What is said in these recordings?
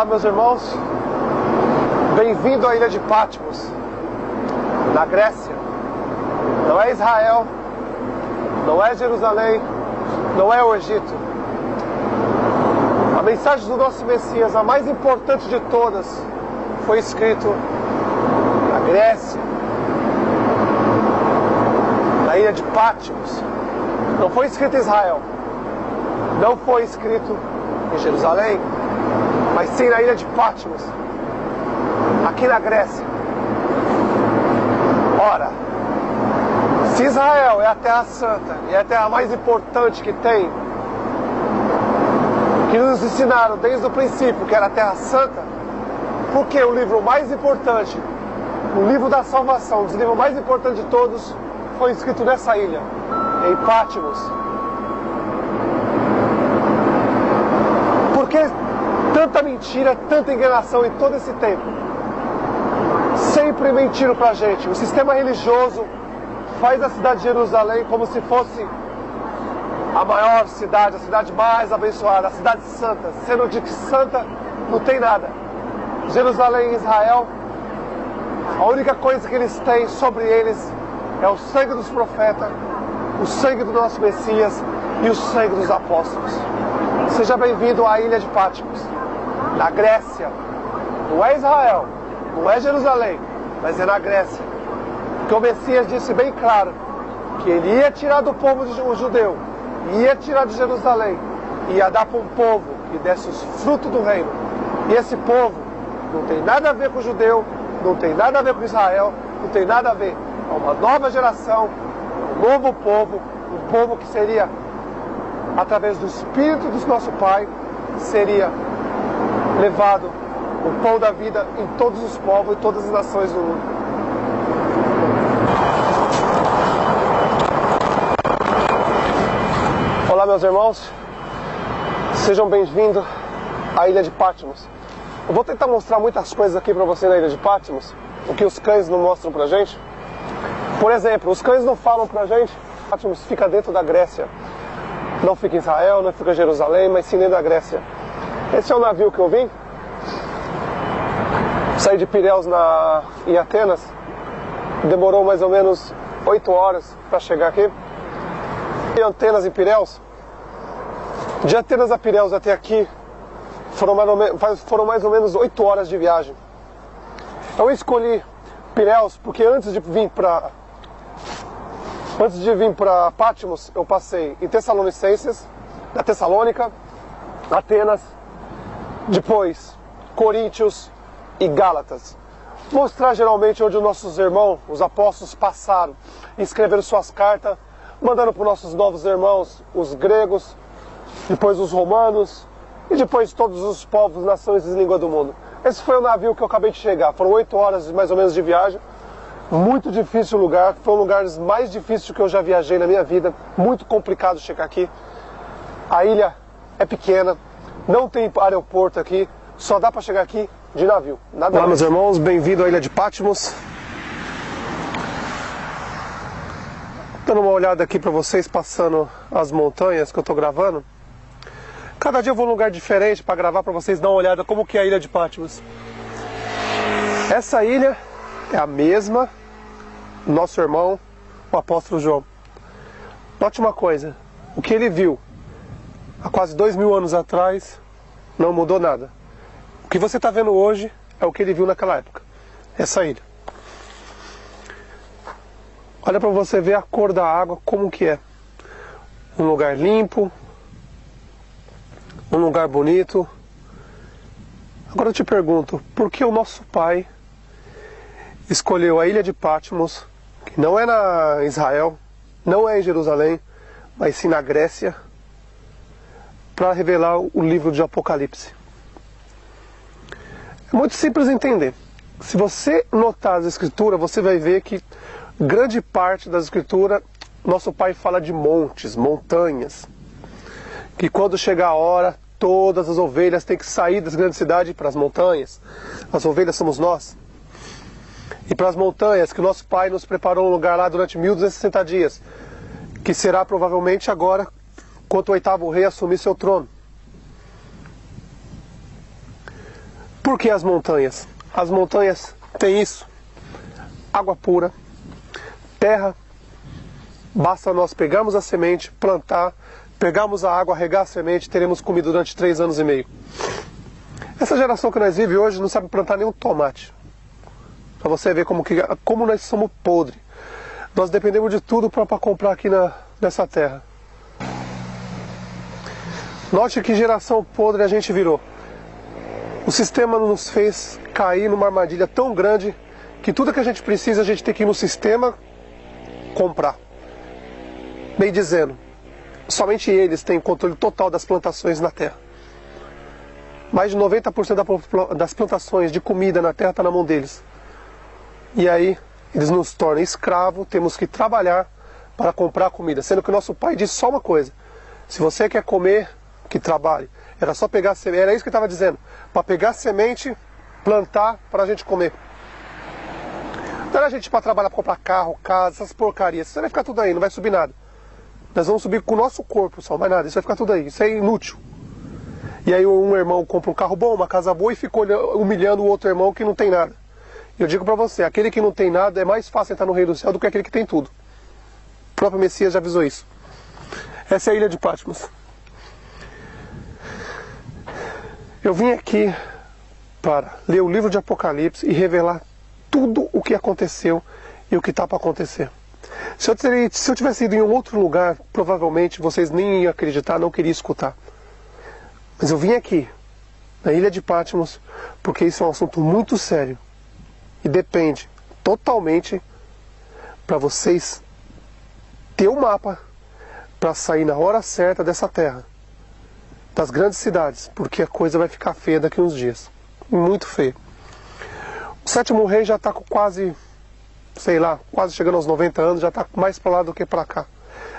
Olá, meus irmãos, bem-vindo à ilha de Patmos, na Grécia. Não é Israel, não é Jerusalém, não é o Egito. A mensagem do nosso Messias, a mais importante de todas, foi escrito na Grécia, na ilha de Patmos. Não foi escrito em Israel, não foi escrito em Jerusalém, mas sim na ilha de Patmos, aqui na Grécia. Ora, se Israel é a terra santa e é a terra mais importante que tem, que nos ensinaram desde o princípio que era a terra santa, por que o livro mais importante, o livro da salvação, o livro mais importante de todos, foi escrito nessa ilha, em Patmos? Por que tanta mentira, tanta enganação em todo esse tempo? Sempre mentiram pra gente. O sistema religioso faz a cidade de Jerusalém como se fosse a maior cidade, a cidade mais abençoada, a cidade santa, sendo de que santa não tem nada. Jerusalém e Israel, a única coisa que eles têm sobre eles é o sangue dos profetas, o sangue do nosso Messias e o sangue dos apóstolos. Seja bem-vindo à ilha de Patmos, na Grécia. Não é Israel, não é Jerusalém, mas é na Grécia. Porque o Messias disse bem claro que ele ia tirar do povo judeu, ia tirar de Jerusalém, e ia dar para um povo que desse os frutos do reino. E esse povo não tem nada a ver com o judeu, não tem nada a ver com Israel, não tem nada a ver. É uma nova geração, um novo povo, um povo que seria, através do Espírito do nosso Pai, seria levado o pão da vida em todos os povos e todas as nações do mundo. Olá, meus irmãos, sejam bem-vindos à ilha de Patmos. Eu vou tentar mostrar muitas coisas aqui para você na ilha de Patmos, o que os cães não mostram pra gente. Por exemplo, os cães não falam pra gente, Patmos fica dentro da Grécia. Não fica em Israel, não fica em Jerusalém, mas sim dentro da Grécia. Esse é o navio que eu vim. Saí de Pireus em Atenas. Demorou mais ou menos 8 horas para chegar aqui. De Atenas em Pireus. De Atenas a Pireus até aqui foram mais ou menos 8 horas de viagem. Eu escolhi Pireus porque antes de vir para Patmos, eu passei em Tessalonicenses, na Tessalônica, Atenas, depois Coríntios e Gálatas. Mostrar geralmente onde os nossos irmãos, os apóstolos, passaram, escreveram suas cartas, mandando para os nossos novos irmãos, os gregos, depois os romanos, e depois todos os povos, nações e línguas do mundo. Esse foi o navio que eu acabei de chegar. Foram 8 horas mais ou menos de viagem. Muito difícil o lugar, foi um dos lugares mais difíceis que eu já viajei na minha vida. Muito complicado chegar aqui. A ilha é pequena, não tem aeroporto aqui, só dá para chegar aqui de navio. Nada. Olá, meus irmãos, bem-vindo à ilha de Patmos. Dando uma olhada aqui para vocês, passando as montanhas que eu estou gravando. Cada dia eu vou num lugar diferente para gravar para vocês dar uma olhada como que é a ilha de Patmos. Essa ilha é a mesma do nosso irmão, o apóstolo João. Note uma coisa, o que ele viu há quase 2000 anos atrás não mudou nada. O que você está vendo hoje é o que ele viu naquela época, essa ilha. Olha para você ver a cor da água, como que é. Um lugar limpo, um lugar bonito. Agora eu te pergunto, por que o nosso Pai escolheu a ilha de Patmos, que não é na Israel, não é em Jerusalém, mas sim na Grécia, para revelar o livro de Apocalipse? É muito simples entender. Se você notar as escrituras, você vai ver que grande parte das escrituras, nosso Pai fala de montes, montanhas, que quando chegar a hora, todas as ovelhas têm que sair das grandes cidades para as montanhas. As ovelhas somos nós. E para as montanhas, que o nosso Pai nos preparou um lugar lá durante 1260 dias, que será provavelmente agora, quando o 8º rei assumir seu trono. Por que as montanhas? As montanhas têm isso: água pura, terra. Basta nós pegarmos a semente, plantar, pegarmos a água, regar a semente, teremos comida durante 3 anos e meio. Essa geração que nós vivemos hoje não sabe plantar nenhum tomate. Para você ver como nós somos podres. Nós dependemos de tudo para comprar aqui nessa terra. Note que geração podre a gente virou. O sistema nos fez cair numa armadilha tão grande que tudo que a gente precisa, a gente tem que ir no sistema comprar. Bem dizendo, somente eles têm controle total das plantações na terra. Mais de 90% das plantações de comida na terra está na mão deles. E aí eles nos tornam escravos, temos que trabalhar para comprar comida. Sendo que o nosso pai disse só uma coisa: se você quer comer, que trabalhe. Era só pegar semente, era isso que ele estava dizendo. Para pegar semente, plantar para a gente comer. Não era a gente para trabalhar, para comprar carro, casa, essas porcarias. Isso vai ficar tudo aí, não vai subir nada. Nós vamos subir com o nosso corpo só, mais nada. Isso vai ficar tudo aí, isso é inútil. E aí um irmão compra um carro bom, uma casa boa e fica humilhando o outro irmão que não tem nada. Eu digo para você, aquele que não tem nada é mais fácil entrar no reino do céu do que aquele que tem tudo. O próprio Messias já avisou isso. Essa é a ilha de Patmos. Eu vim aqui para ler o livro de Apocalipse e revelar tudo o que aconteceu e o que está para acontecer. Se eu tivesse ido em um outro lugar, provavelmente vocês nem iam acreditar, não queriam escutar. Mas eu vim aqui, na ilha de Patmos, porque isso é um assunto muito sério. E depende totalmente para vocês ter um mapa para sair na hora certa dessa terra, das grandes cidades, porque a coisa vai ficar feia daqui a uns dias. Muito feia. O 7º rei já está com quase, sei lá, quase chegando aos 90 anos, já está mais para lá do que para cá.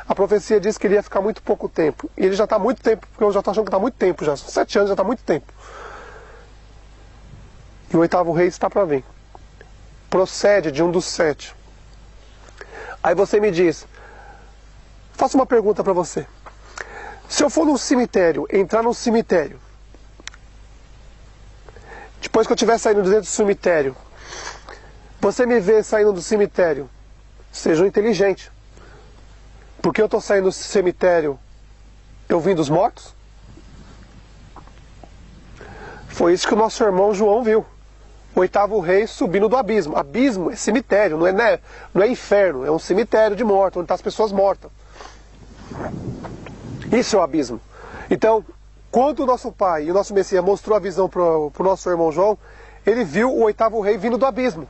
A profecia diz que ele ia ficar muito pouco tempo. E ele já está muito tempo, porque eu já estou achando que está muito tempo já. 7 anos já está muito tempo. E o 8º rei está para vir. Procede de um dos 7. Aí você me diz, faço uma pergunta para você. Se eu for num cemitério, entrar num cemitério, depois que eu estiver saindo dentro do cemitério, você me vê saindo do cemitério, seja inteligente. Porque eu estou saindo do cemitério, eu vim dos mortos? Foi isso que o nosso irmão João viu. O 8º rei subindo do abismo. Abismo é cemitério, não é inferno, é um cemitério de mortos, onde estão as pessoas mortas. Isso é o abismo. Então, quando o nosso pai e o nosso Messias mostrou a visão para o nosso irmão João, ele viu o 8º rei vindo do abismo.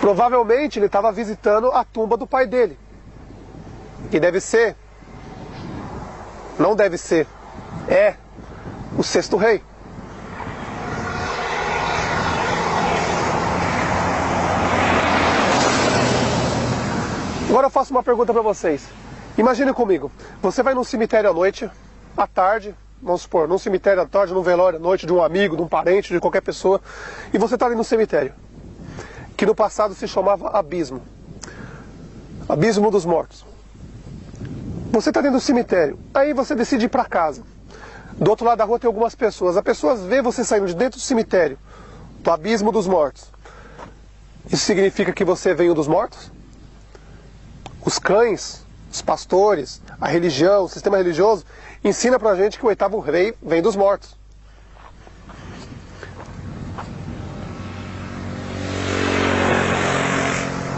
Provavelmente ele estava visitando a tumba do pai dele. Que deve ser, não deve ser, é o 6º rei. Agora eu faço uma pergunta para vocês. Imagine comigo, você vai num cemitério à noite, à tarde, vamos supor, num cemitério à tarde, num velório à noite de um amigo, de um parente, de qualquer pessoa, e você está ali no cemitério, que no passado se chamava abismo. Abismo dos mortos. Você está dentro do cemitério, aí você decide ir para casa. Do outro lado da rua tem algumas pessoas. As pessoas veem você saindo de dentro do cemitério, do abismo dos mortos. Isso significa que você veio dos mortos? Os cães, os pastores, a religião, o sistema religioso ensina pra gente que o 8º rei vem dos mortos.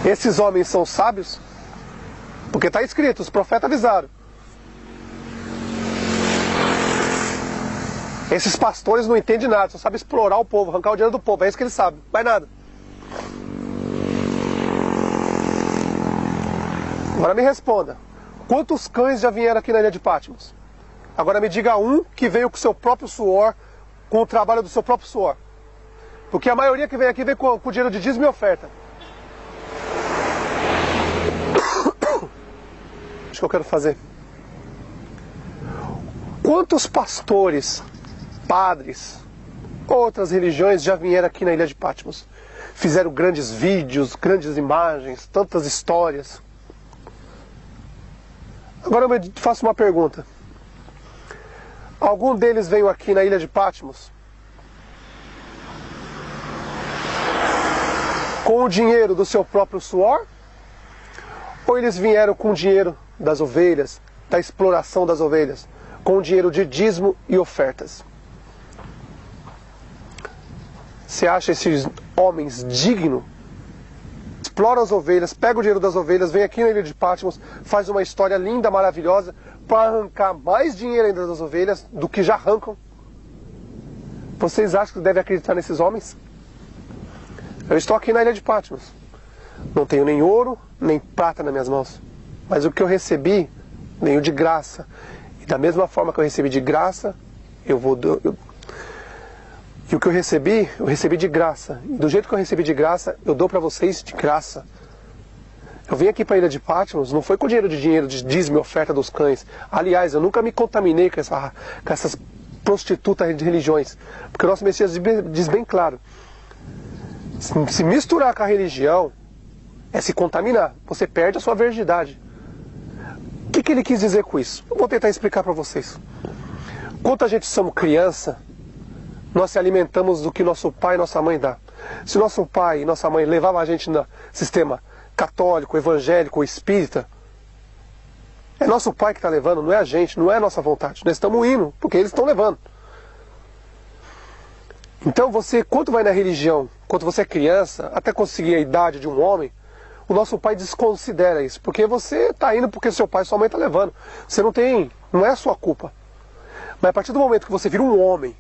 Esses homens são sábios? Porque está escrito, os profetas avisaram. Esses pastores não entendem nada, só sabem explorar o povo, arrancar o dinheiro do povo, é isso que eles sabem, mais nada. Agora me responda, quantos cães já vieram aqui na ilha de Patmos? Agora me diga um que veio com o seu próprio suor, com o trabalho do seu próprio suor. Porque a maioria que vem aqui vem com dinheiro de dízimo e oferta. Acho que eu quero fazer. Quantos pastores, padres, outras religiões já vieram aqui na ilha de Patmos? Fizeram grandes vídeos, grandes imagens, tantas histórias. Agora eu faço uma pergunta. Algum deles veio aqui na ilha de Patmos com o dinheiro do seu próprio suor? Ou eles vieram com o dinheiro das ovelhas, da exploração das ovelhas, com o dinheiro de dízimo e ofertas? Você acha esses homens dignos? Explora as ovelhas, pega o dinheiro das ovelhas, vem aqui na ilha de Patmos, faz uma história linda, maravilhosa, para arrancar mais dinheiro ainda das ovelhas do que já arrancam? Vocês acham que devem acreditar nesses homens? Eu estou aqui na ilha de Patmos. Não tenho nem ouro, nem prata nas minhas mãos. Mas o que eu recebi, venho de graça. E da mesma forma que eu recebi de graça, e o que eu recebi de graça. E do jeito que eu recebi de graça, eu dou para vocês de graça. Eu vim aqui para a ilha de Patmos, não foi com dinheiro de dízimo e oferta dos cães. Aliás, eu nunca me contaminei com essas prostitutas de religiões. Porque o nosso Messias diz bem claro: se misturar com a religião, é se contaminar. Você perde a sua virgindade. O que ele quis dizer com isso? Eu vou tentar explicar para vocês. Quando a gente somos criança, nós se alimentamos do que nosso pai e nossa mãe dá. Se nosso pai e nossa mãe levavam a gente no sistema católico, evangélico ou espírita, é nosso pai que está levando, não é a gente, não é a nossa vontade. Nós estamos indo, porque eles estão levando. Então você, quando vai na religião, quando você é criança, até conseguir a idade de um homem, o nosso pai desconsidera isso, porque você está indo porque seu pai e sua mãe estão levando. Você não é a sua culpa. Mas a partir do momento que você vira um homem,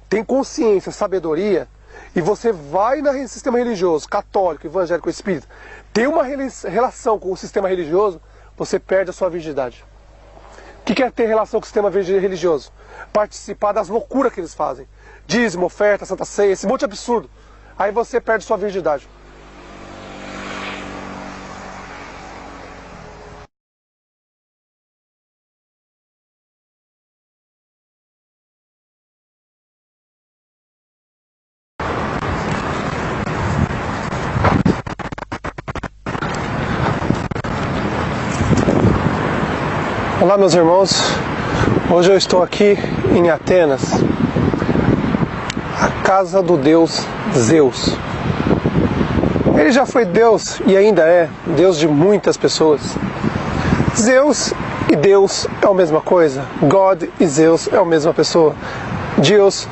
tem consciência, sabedoria, e você vai no sistema religioso, católico, evangélico, espírita, tem uma relação com o sistema religioso, você perde a sua virgindade. O que é ter relação com o sistema religioso? Participar das loucuras que eles fazem. Dízimo, oferta, santa ceia, esse monte de absurdo. Aí você perde sua virgindade. Olá, meus irmãos, hoje eu estou aqui em Atenas, a casa do deus Zeus. Ele já foi Deus e ainda é Deus de muitas pessoas. Zeus e Deus é a mesma coisa. God e Zeus é a mesma pessoa. Deus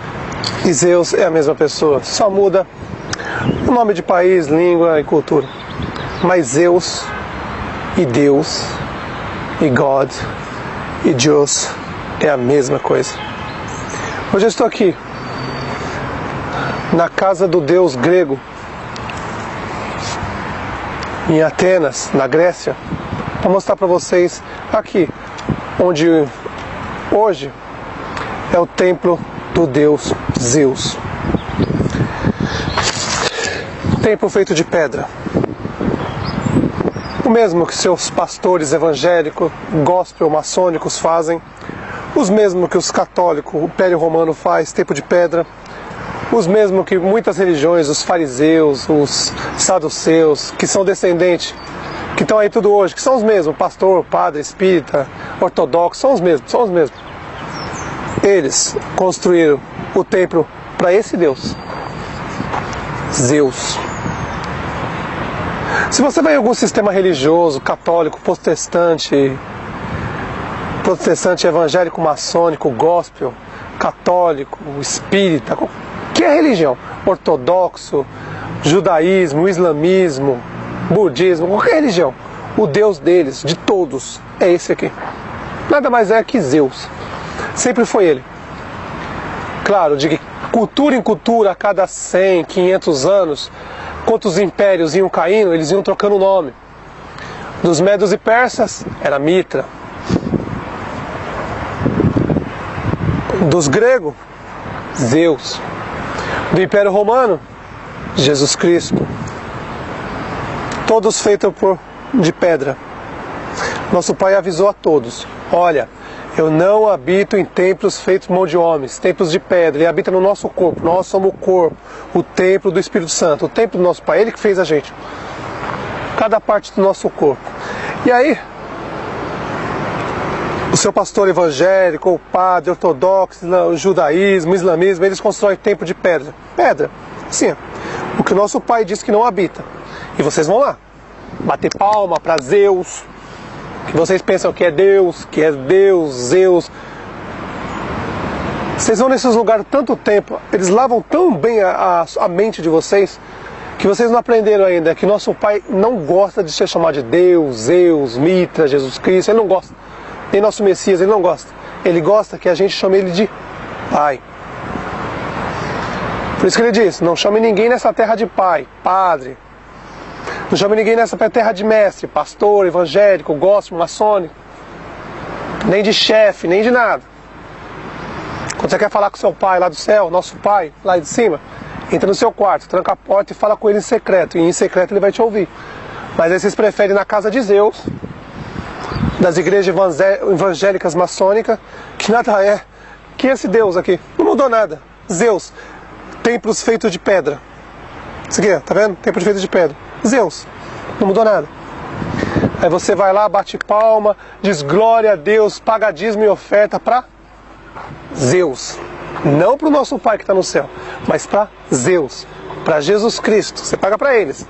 e Zeus é a mesma pessoa. Só muda o nome de país, língua e cultura. Mas Zeus e Deus e God e Deus é a mesma coisa. Hoje eu estou aqui na casa do deus grego, em Atenas, na Grécia, para mostrar para vocês aqui, onde hoje é o templo do deus Zeus. Templo feito de pedra. O mesmo que seus pastores evangélicos, gospel, maçônicos fazem, os mesmos que os católicos, o Império Romano faz, templo de pedra, os mesmos que muitas religiões, os fariseus, os saduceus, que são descendentes, que estão aí tudo hoje, que são os mesmos, pastor, padre, espírita, ortodoxo, são os mesmos. Eles construíram o templo para esse Deus, Zeus. Se você vai em algum sistema religioso, católico, protestante, evangélico, maçônico, gospel, católico, espírita, qualquer religião, ortodoxo, judaísmo, islamismo, budismo, qualquer religião, o Deus deles, de todos, é esse aqui. Nada mais é que Zeus. Sempre foi ele. Claro, de cultura em cultura, a cada 100, 500 anos, enquanto os impérios iam caindo, eles iam trocando o nome. Dos Medos e Persas, era Mitra. Dos gregos, Zeus. Do Império Romano, Jesus Cristo. Todos feitos de pedra. Nosso Pai avisou a todos: olha, eu não habito em templos feitos por mão de homens, templos de pedra. Ele habita no nosso corpo. Nós somos o corpo, o templo do Espírito Santo, o templo do nosso Pai. Ele que fez a gente. Cada parte do nosso corpo. E aí, o seu pastor evangélico, o padre ortodoxo, o judaísmo, o islamismo, eles constroem templo de pedra. Pedra. Sim, o que o nosso pai diz que não habita. E vocês vão lá, bater palma para Zeus, que vocês pensam que é Deus, Zeus. Vocês vão nesses lugares tanto tempo, eles lavam tão bem a mente de vocês, que vocês não aprenderam ainda, que nosso pai não gosta de ser chamado de Deus, Zeus, Mitra, Jesus Cristo, ele não gosta. Nem nosso Messias, ele não gosta. Ele gosta que a gente chame ele de Pai. Por isso que ele diz, não chame ninguém nessa terra de pai, padre. Não chame ninguém nessa terra de mestre, pastor, evangélico, gospel, maçônico. Nem de chefe, nem de nada. Quando você quer falar com seu pai lá do céu, nosso pai, lá de cima, entra no seu quarto, tranca a porta e fala com ele em secreto. E em secreto ele vai te ouvir. Mas aí vocês preferem na casa de Zeus, das igrejas evangélicas maçônicas, que nada é que esse Deus aqui. Não mudou nada. Zeus. Templos feitos de pedra. Isso aqui, tá vendo? Templo feito de pedra. Zeus. Não mudou nada. Aí você vai lá, bate palma, diz glória a Deus, paga dízimo e oferta para Zeus. Não para o nosso Pai que está no céu, mas para Zeus, para Jesus Cristo. Você paga para eles.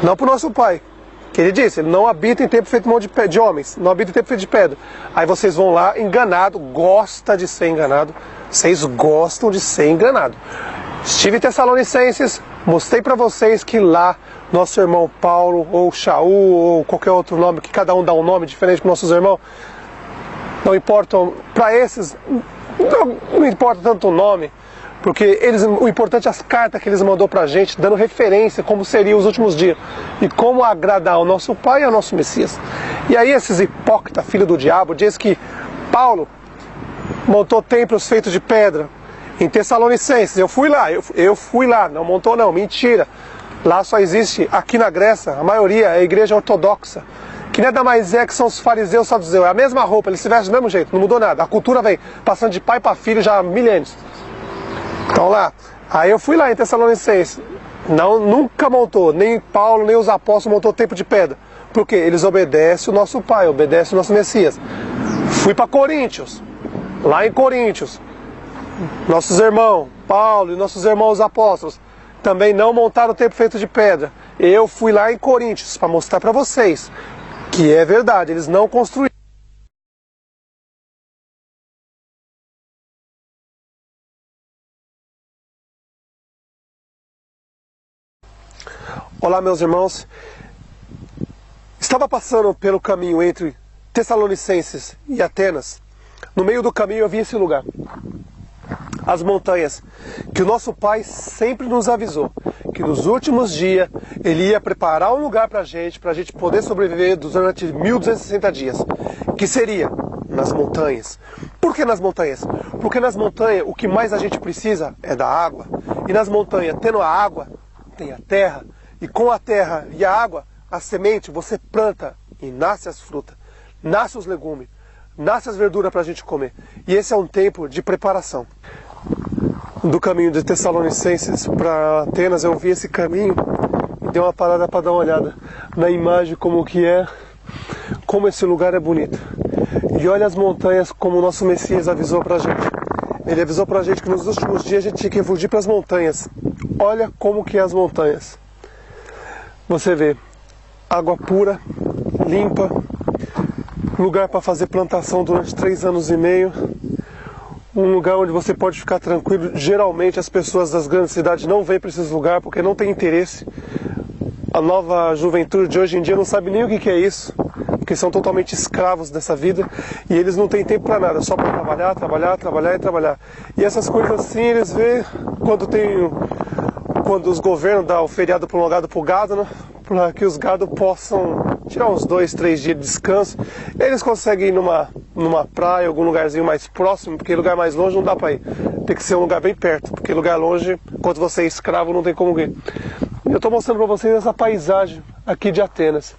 Não para o nosso Pai. Que ele disse, ele não habita em templo feito de homens, não habita em templo feito de pedra. Aí vocês vão lá, enganado, gosta de ser enganado. Vocês gostam de ser enganado. Estive em Tessalonicenses, mostrei para vocês que lá, nosso irmão Paulo, ou Shaul, ou qualquer outro nome, que cada um dá um nome diferente para nossos irmãos, não importa, para esses, não importa tanto o nome, porque o importante é as cartas que eles mandou para a gente, dando referência como seriam os últimos dias, e como agradar ao nosso Pai e ao nosso Messias. E aí esses hipócritas, filho do diabo, diz que Paulo montou templos feitos de pedra, em Tessalonicenses. Eu fui lá, não montou não, mentira. Lá só existe, aqui na Grécia, a maioria é a igreja ortodoxa, que nada mais é que são os fariseus saduceus. É a mesma roupa, eles se vestem do mesmo jeito, não mudou nada. A cultura vem passando de pai para filho já há milênios. Então lá, aí eu fui lá em Tessalonicenses, nunca montou, nem Paulo, nem os apóstolos montou templo de pedra. Porque eles obedecem o nosso Pai, obedecem o nosso Messias. Fui para Coríntios, lá em Coríntios, nossos irmãos, Paulo e nossos irmãos apóstolos, também não montaram o templo feito de pedra. Eu fui lá em Coríntios para mostrar para vocês que é verdade, eles não construíram. Olá, meus irmãos. Estava passando pelo caminho entre Tessalonicenses e Atenas. No meio do caminho eu vi esse lugar. As montanhas, que o nosso Pai sempre nos avisou, que nos últimos dias Ele ia preparar um lugar para a gente poder sobreviver durante 1260 dias, que seria nas montanhas. Por que nas montanhas? Porque nas montanhas o que mais a gente precisa é da água, e nas montanhas, tendo a água, tem a terra, e com a terra e a água, a semente você planta e nasce as frutas, nasce os legumes, nasce as verduras para a gente comer. E esse é um tempo de preparação. Do caminho de Tessalonicenses para Atenas, eu vi esse caminho e dei uma parada para dar uma olhada na imagem, como que é, como esse lugar é bonito. E olha as montanhas, como o nosso Messias avisou para a gente. Ele avisou para a gente que nos últimos dias a gente tinha que fugir para as montanhas. Olha como que é as montanhas. Você vê água pura, limpa, lugar para fazer plantação durante 3 anos e meio, um lugar onde você pode ficar tranquilo. Geralmente as pessoas das grandes cidades não vêm para esses lugares porque não tem interesse. A nova juventude de hoje em dia não sabe nem o que é isso, porque são totalmente escravos dessa vida e eles não têm tempo para nada, só para trabalhar, trabalhar, trabalhar e trabalhar. E essas coisas assim eles vê quando os governos dão o feriado prolongado para o gado, né? Para que os gados possam tirar uns 2, 3 dias de descanso. Eles conseguem ir numa praia, algum lugarzinho mais próximo, porque lugar mais longe não dá para ir. Tem que ser um lugar bem perto, porque lugar longe, enquanto você é escravo, não tem como ir. Eu estou mostrando para vocês essa paisagem aqui de Atenas.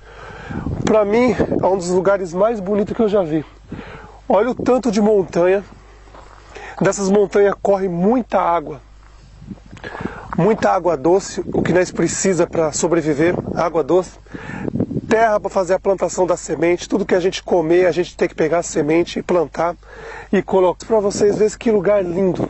Para mim, é um dos lugares mais bonitos que eu já vi. Olha o tanto de montanha. Dessas montanhas corre muita água doce, o que nós precisa para sobreviver, água doce. terra para fazer a plantação da semente. Tudo que a gente comer, a gente tem que pegar a semente e plantar e colocar. Para vocês verem que lugar lindo.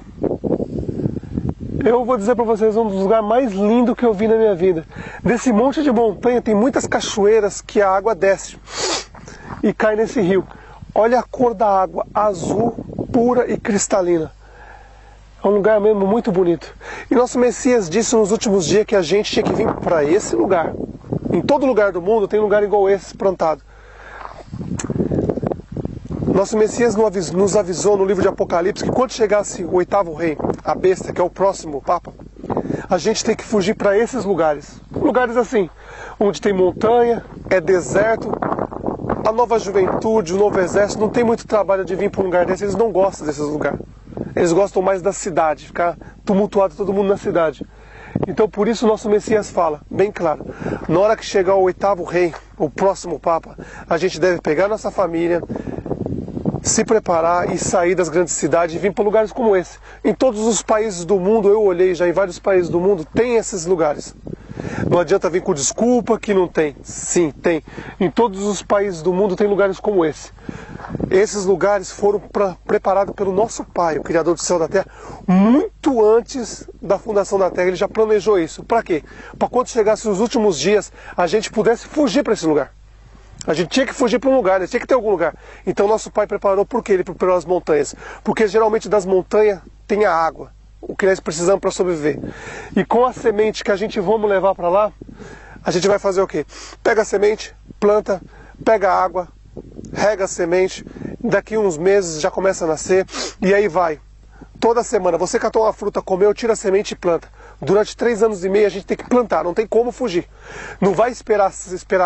Eu vou dizer para vocês, um dos lugares mais lindos que eu vi na minha vida. Desse monte de montanha tem muitas cachoeiras que a água desce e cai nesse rio. Olha a cor da água, azul, pura e cristalina. É um lugar mesmo muito bonito. E nosso Messias disse nos últimos dias que a gente tinha que vir para esse lugar. Em todo lugar do mundo tem lugar igual esse plantado. Nosso Messias nos avisou no livro de Apocalipse que quando chegasse o oitavo rei, a besta, que é o próximo Papa, a gente tem que fugir para esses lugares. Lugares assim, onde tem montanha, é deserto, a nova juventude, o novo exército, não tem muito trabalho de vir para um lugar desse, eles não gostam desses lugares. Eles gostam mais da cidade, ficar tumultuado todo mundo na cidade. Então por isso o nosso Messias fala, bem claro, na hora que chegar o oitavo rei, o próximo Papa, a gente deve pegar nossa família, se preparar e sair das grandes cidades e vir para lugares como esse. Em todos os países do mundo, eu olhei já em vários países do mundo, tem esses lugares. Não adianta vir com desculpa que não tem. Sim, tem. Em todos os países do mundo tem lugares como esse. Esses lugares foram preparados pelo nosso Pai, o Criador do céu e da terra, muito antes da fundação da terra. Ele já planejou isso. Para quê? Para quando chegasse os últimos dias, a gente pudesse fugir para esse lugar. A gente tinha que fugir para um lugar, tinha que ter algum lugar. Então nosso Pai preparou, por quê? Ele preparou as montanhas. Porque geralmente das montanhas tem a água, o que nós precisamos para sobreviver. E com a semente que a gente vamos levar para lá, a gente vai fazer o quê? Pega a semente, planta, pega a água, rega a semente, daqui uns meses já começa a nascer, e aí vai. Toda semana, você catou uma fruta, comeu, tira a semente e planta. Durante 3 anos e meio a gente tem que plantar, não tem como fugir. Não vai esperar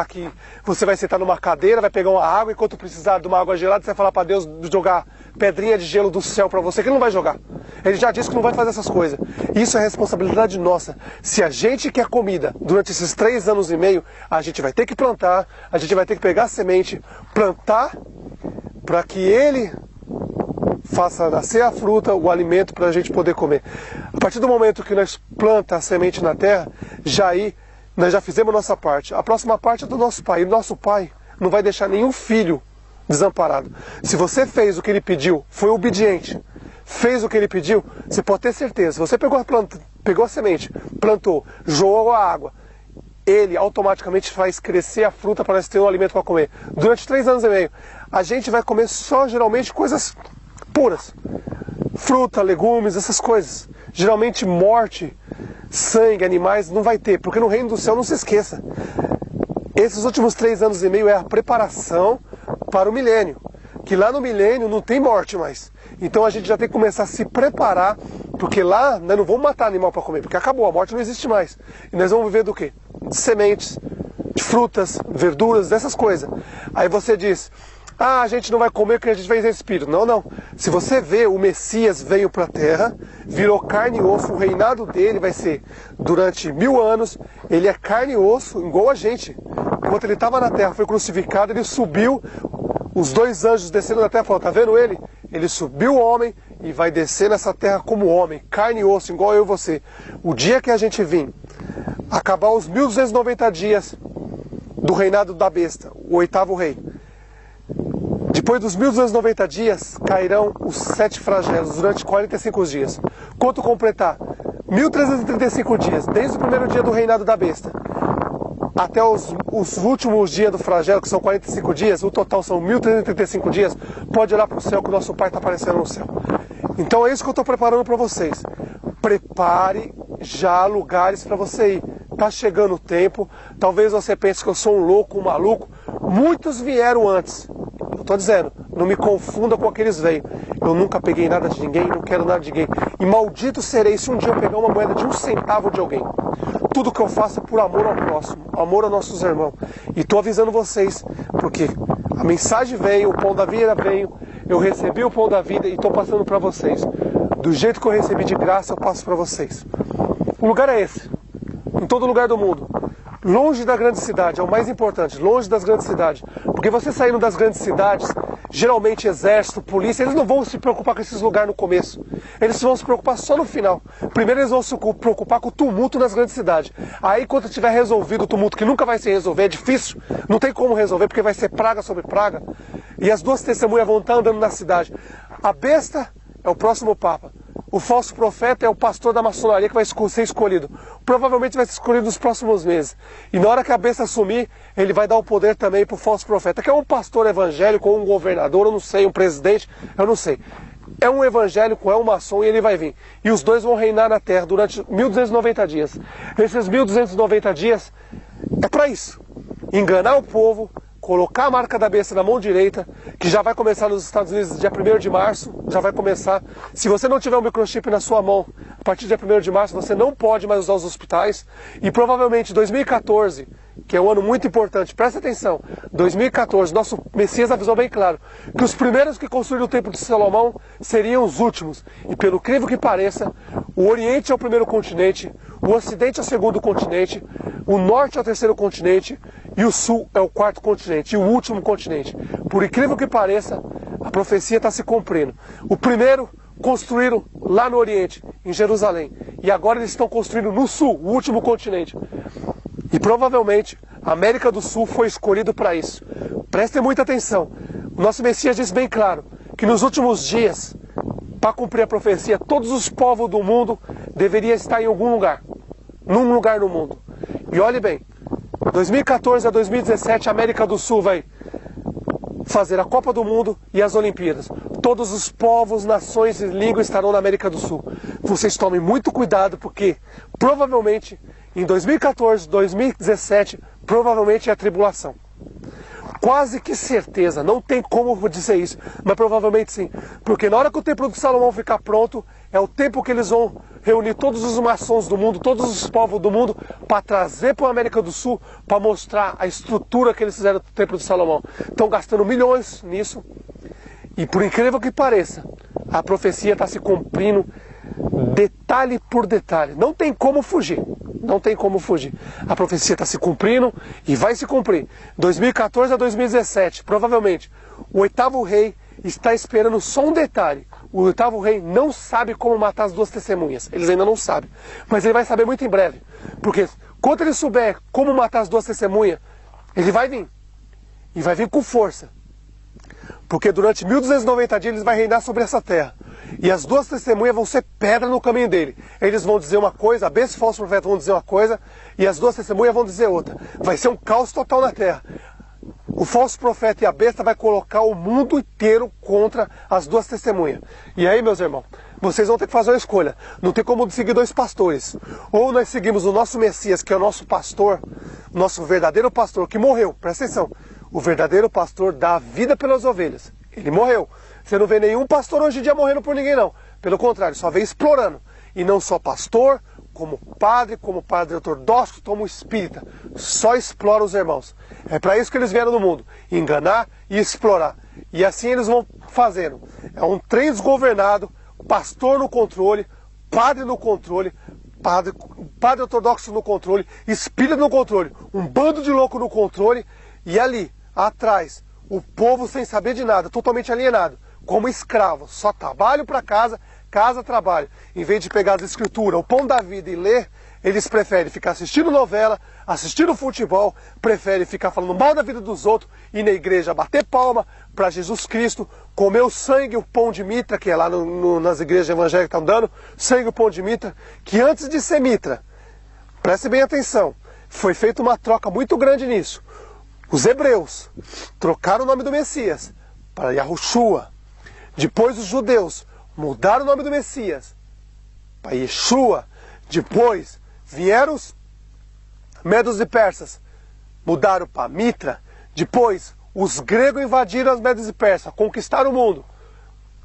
que você vai sentar numa cadeira, vai pegar uma água, enquanto precisar de uma água gelada, você vai falar para Deus jogar pedrinha de gelo do céu para você, que ele não vai jogar. Ele já disse que não vai fazer essas coisas. Isso é responsabilidade nossa. Se a gente quer comida durante esses 3 anos e meio, a gente vai ter que plantar, a gente vai ter que pegar a semente, plantar, para que ele faça nascer a fruta, o alimento para a gente poder comer. A partir do momento que nós plantamos a semente na terra, nós já fizemos a nossa parte. A próxima parte é do nosso Pai. E o nosso Pai não vai deixar nenhum filho desamparado. Se você fez o que ele pediu, foi obediente, fez o que ele pediu, você pode ter certeza. Se você pegou a semente, plantou, jogou a água, ele automaticamente faz crescer a fruta para nós ter um alimento para comer. Durante 3 anos e meio, a gente vai comer só geralmente coisas puras, fruta, legumes, essas coisas. Geralmente morte, sangue, animais não vai ter, porque no reino do céu, não se esqueça, esses últimos 3 anos e meio é a preparação para o milênio, que lá no milênio não tem morte mais. Então a gente já tem que começar a se preparar, porque lá nós não vamos matar animal para comer, porque acabou, a morte não existe mais. E nós vamos viver do quê? De sementes, de frutas, verduras, dessas coisas. Aí você diz, a gente não vai comer porque a gente vai em espírito. Não, não. Se você vê, o Messias veio para a terra, virou carne e osso, o reinado dele vai ser durante 1000 anos, ele é carne e osso, igual a gente. Enquanto ele estava na terra, foi crucificado, ele subiu, os 2 anjos desceram da terra e falaram, tá vendo ele? Ele subiu o homem e vai descer nessa terra como homem, carne e osso, igual eu e você. O dia que a gente vir, acabar os 1290 dias do reinado da besta, o 8º rei, depois dos 1290 dias, cairão os 7 flagelos durante 45 dias. Quanto completar? 1335 dias, desde o primeiro dia do reinado da besta, até os últimos dias do flagelo, que são 45 dias, o total são 1335 dias, pode olhar para o céu que o nosso Pai está aparecendo no céu. Então é isso que eu estou preparando para vocês. Prepare já lugares para você ir. Está chegando o tempo, talvez você pense que eu sou um louco, um maluco. Muitos vieram antes. Eu estou dizendo, não me confunda com aqueles veio. Eu nunca peguei nada de ninguém, não quero nada de ninguém. E maldito serei se um dia eu pegar uma moeda de 1 centavo de alguém. Tudo que eu faço é por amor ao próximo, amor aos nossos irmãos. E estou avisando vocês, porque a mensagem veio, o pão da vida veio, eu recebi o pão da vida e estou passando para vocês. Do jeito que eu recebi de graça, eu passo para vocês. O lugar é esse, em todo lugar do mundo. Longe da grande cidade, é o mais importante, longe das grandes cidades. Porque você saindo das grandes cidades, geralmente exército, polícia, eles não vão se preocupar com esses lugares no começo. Eles vão se preocupar só no final. Primeiro eles vão se preocupar com o tumulto nas grandes cidades. Aí quando tiver resolvido o tumulto, que nunca vai se resolver, é difícil, não tem como resolver, porque vai ser praga sobre praga, e as duas testemunhas vão estar andando na cidade. A besta é o próximo papa. O falso profeta é o pastor da maçonaria que vai ser escolhido. Provavelmente vai ser escolhido nos próximos meses. E na hora que a besta assumir, ele vai dar o poder também para o falso profeta, que é um pastor evangélico, ou um governador, eu não sei, um presidente, eu não sei. É um evangélico, é um maçom e ele vai vir. E os dois vão reinar na terra durante 1290 dias. Esses 1290 dias é para isso. Enganar o povo, colocar a marca da besta na mão direita, que já vai começar nos Estados Unidos dia 1º de março, já vai começar. Se você não tiver um microchip na sua mão, a partir do dia 1º de março, você não pode mais usar os hospitais. E provavelmente 2014, que é um ano muito importante, presta atenção, 2014, nosso Messias avisou bem claro, que os primeiros que construíram o Templo de Salomão seriam os últimos. E pelo incrível que pareça, o Oriente é o primeiro continente, o Ocidente é o segundo continente, o Norte é o terceiro continente, e o Sul é o quarto continente, e o último continente. Por incrível que pareça, a profecia está se cumprindo. O primeiro construíram lá no Oriente, em Jerusalém. E agora eles estão construindo no Sul, o último continente. E provavelmente a América do Sul foi escolhido para isso. Prestem muita atenção. O nosso Messias diz bem claro que nos últimos dias, para cumprir a profecia, todos os povos do mundo deveriam estar em algum lugar. Num lugar no mundo. E olhe bem, 2014 a 2017 a América do Sul vai fazer a Copa do Mundo e as Olimpíadas. Todos os povos, nações e línguas estarão na América do Sul. Vocês tomem muito cuidado porque provavelmente em 2014, 2017, provavelmente é a tribulação. Quase que certeza, não tem como dizer isso, mas provavelmente sim. Porque na hora que o Templo de Salomão ficar pronto, é o tempo que eles vão reunir todos os maçons do mundo, todos os povos do mundo, para trazer para a América do Sul, para mostrar a estrutura que eles fizeram do Templo de Salomão. Estão gastando milhões nisso, e por incrível que pareça, a profecia está se cumprindo detalhe por detalhe. Não tem como fugir. Não tem como fugir. A profecia está se cumprindo e vai se cumprir. 2014 a 2017, provavelmente, o 8º rei está esperando só um detalhe. O 8º rei não sabe como matar as duas testemunhas. Eles ainda não sabem. Mas ele vai saber muito em breve. Porque quando ele souber como matar as duas testemunhas, ele vai vir. E vai vir com força. Porque durante 1290 dias ele vai reinar sobre essa terra. E as duas testemunhas vão ser pedra no caminho dele. Eles vão dizer uma coisa, a besta e o falso profeta vão dizer uma coisa, e as duas testemunhas vão dizer outra. Vai ser um caos total na terra. O falso profeta e a besta vai colocar o mundo inteiro contra as duas testemunhas. E aí, meus irmãos, vocês vão ter que fazer uma escolha. Não tem como seguir dois pastores. Ou nós seguimos o nosso Messias, que é o nosso pastor, o nosso verdadeiro pastor, que morreu. Presta atenção. O verdadeiro pastor dá a vida pelas ovelhas. Ele morreu. Você não vê nenhum pastor hoje em dia morrendo por ninguém, não. Pelo contrário, só vem explorando. E não só pastor, como padre ortodoxo, como espírita. Só explora os irmãos. É para isso que eles vieram no mundo. Enganar e explorar. E assim eles vão fazendo. É um trem desgovernado, pastor no controle, padre no controle, padre ortodoxo no controle, espírita no controle, um bando de louco no controle, e ali, atrás, o povo sem saber de nada, totalmente alienado, como escravo, só trabalho para casa, casa, trabalho. Em vez de pegar as escrituras, o pão da vida e ler, eles preferem ficar assistindo novela, assistindo futebol, preferem ficar falando mal da vida dos outros, ir na igreja bater palma para Jesus Cristo, comer o sangue e o pão de mitra, que é lá nas igrejas evangélicas que estão dando, sangue e o pão de mitra, que antes de ser mitra, preste bem atenção, foi feita uma troca muito grande nisso. Os hebreus trocaram o nome do Messias para Yahushua. Depois os judeus mudaram o nome do Messias para Yeshua. Depois vieram os medos e persas, mudaram para Mitra. Depois os gregos invadiram as medos e persas, conquistaram o mundo,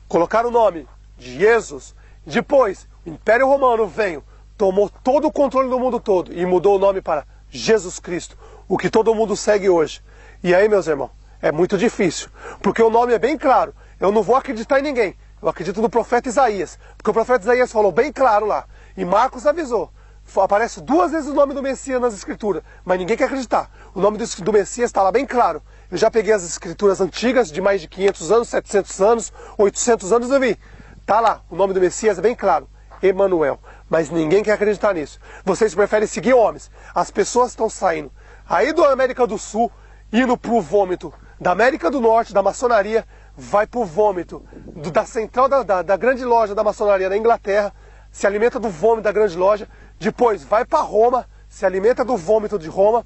colocaram o nome de Jesus. Depois o Império Romano veio, tomou todo o controle do mundo todo e mudou o nome para Jesus Cristo, o que todo mundo segue hoje. E aí, meus irmãos, é muito difícil, porque o nome é bem claro. Eu não vou acreditar em ninguém, eu acredito no profeta Isaías, porque o profeta Isaías falou bem claro lá, e Marcos avisou. Aparece 2 vezes o nome do Messias nas escrituras, mas ninguém quer acreditar. O nome do Messias está lá bem claro. Eu já peguei as escrituras antigas de mais de 500 anos, 700 anos, 800 anos, eu vi. Tá lá, o nome do Messias é bem claro, Emanuel. Mas ninguém quer acreditar nisso. Vocês preferem seguir homens. As pessoas estão saindo aí da América do Sul, indo pro vômito da América do Norte, da maçonaria, vai pro vômito da central da grande loja da maçonaria da Inglaterra, se alimenta do vômito da grande loja, depois vai para Roma, se alimenta do vômito de Roma,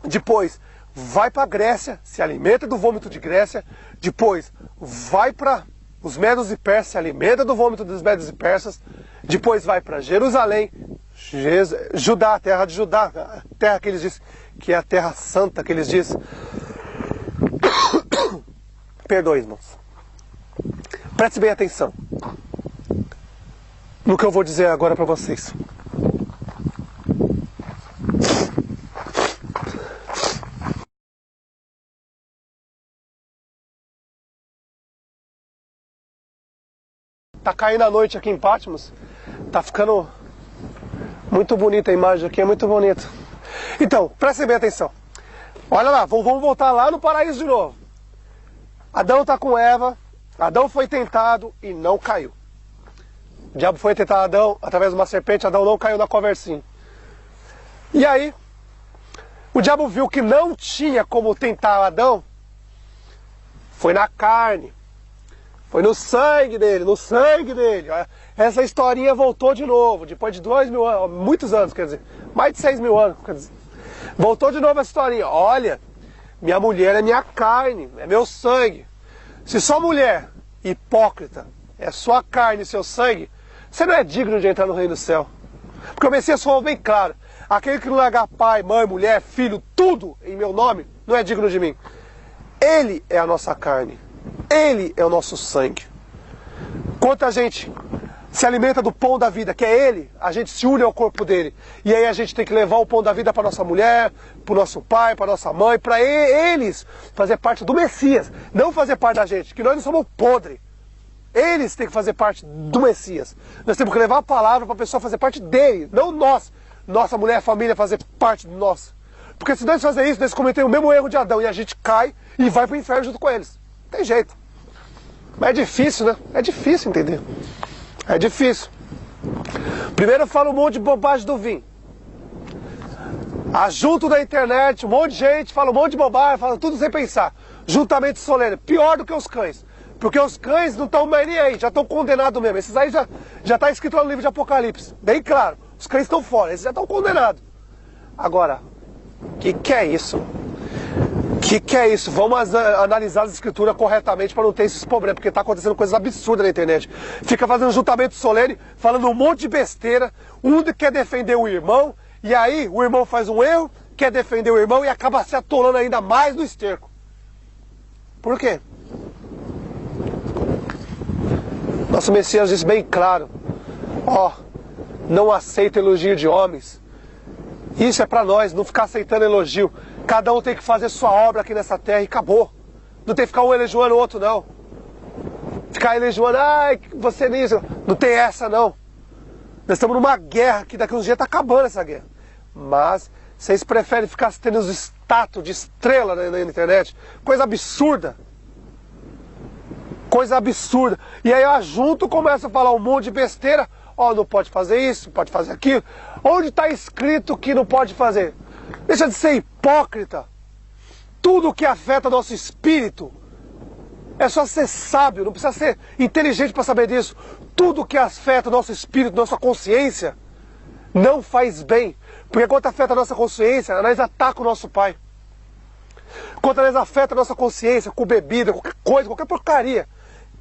depois vai para Grécia, se alimenta do vômito de Grécia, depois vai para os Medos e Persas, se alimenta do vômito dos Medos e Persas, depois vai para Jerusalém, Judá, a terra de Judá, a terra que eles dizem que é a terra santa, que eles dizem. Perdoe, irmãos. Preste bem atenção no que eu vou dizer agora para vocês. Tá caindo a noite aqui em Patmos. Tá ficando muito bonita a imagem aqui, é muito bonito. Então, prestem bem atenção. Olha lá, vamos voltar lá no paraíso de novo. Adão está com Eva, Adão foi tentado e não caiu. O diabo foi tentar Adão através de uma serpente, Adão não caiu na conversinha. E aí, o diabo viu que não tinha como tentar Adão, foi na carne, foi no sangue dele, no sangue dele. Essa historinha voltou de novo, depois de 2.000 anos, muitos anos, quer dizer, mais de 6.000 anos, quer dizer. Voltou de novo a historinha. Olha, minha mulher é minha carne, é meu sangue. Se sua mulher, hipócrita, é sua carne e seu sangue, você não é digno de entrar no reino do céu. Porque o Messias falou bem claro, aquele que não largar pai, mãe, mulher, filho, tudo em meu nome, não é digno de mim. Ele é a nossa carne, ele é o nosso sangue. Quanto a gente se alimenta do pão da vida, que é ele, a gente se une ao corpo dele. E aí a gente tem que levar o pão da vida para nossa mulher, para o nosso pai, para nossa mãe, para eles fazer parte do Messias, não fazer parte da gente, que nós não somos podres. Eles têm que fazer parte do Messias. Nós temos que levar a palavra para a pessoa fazer parte dele, não nós. Nossa mulher, família, fazer parte de nós. Porque se nós fazermos isso, nós cometemos o mesmo erro de Adão e a gente cai e vai para o inferno junto com eles. Não tem jeito. Mas é difícil, né? É difícil entender. É difícil. Primeiro eu falo um monte de bobagem do vinho. Ajunto da internet, um monte de gente fala um monte de bobagem, fala tudo sem pensar. Juntamento solene. Pior do que os cães. Porque os cães não estão mais nem aí, já estão condenados mesmo. Esses aí já está escrito lá no livro de Apocalipse. Bem claro. Os cães estão fora, esses já estão condenados. Agora, o que é isso? O que é isso? Vamos analisar as escrituras corretamente para não ter esses problemas, porque está acontecendo coisas absurdas na internet. Fica fazendo juntamento solene, falando um monte de besteira, um quer defender o irmão, e aí o irmão faz um erro, quer defender o irmão e acaba se atolando ainda mais no esterco. Por quê? Nosso Messias disse bem claro, não aceita elogio de homens. Isso é para nós, não ficar aceitando elogio. Cada um tem que fazer sua obra aqui nessa terra e acabou. Não tem que ficar um elogiando o outro, não. Ficar elogiando, você nisso. Não tem essa, não. Nós estamos numa guerra que daqui a uns dias está acabando essa guerra. Mas vocês preferem ficar tendo os status de estrela na internet. Coisa absurda. Coisa absurda. E aí eu ajunto, começo a falar um monte de besteira. Não pode fazer isso, não pode fazer aquilo. Onde está escrito que não pode fazer? Deixa de ser hipócrita. Tudo que afeta nosso espírito é só ser sábio, não precisa ser inteligente para saber disso. Tudo que afeta nosso espírito, nossa consciência, não faz bem. Porque quando afeta a nossa consciência, nós atacamos o nosso pai. Quando nós afeta a nossa consciência com bebida, qualquer coisa, qualquer porcaria,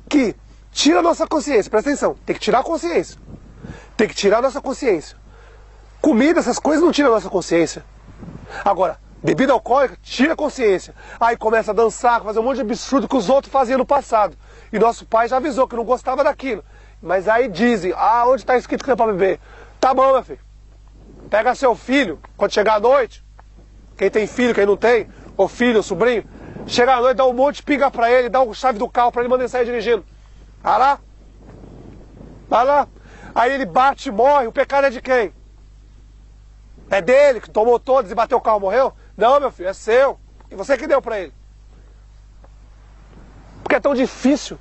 que tira a nossa consciência, presta atenção, tem que tirar a consciência. Tem que tirar a nossa consciência. Comida, essas coisas não tiram a nossa consciência. Agora, bebida alcoólica, tira a consciência. Aí começa a dançar, fazer um monte de absurdo que os outros faziam no passado. E nosso pai já avisou que não gostava daquilo. Mas aí dizem, onde está escrito que não é para beber? Tá bom, meu filho. Pega seu filho, quando chegar à noite, quem tem filho, quem não tem, ou filho, ou sobrinho, chega à noite, dá um monte de pinga para ele, dá uma chave do carro para ele, manda ele sair dirigindo. Vai lá. Vai lá. Aí ele bate e morre, o pecado é de quem? É dele, que tomou todos e bateu o carro e morreu? Não, meu filho, é seu. E você que deu pra ele. é tão difícil?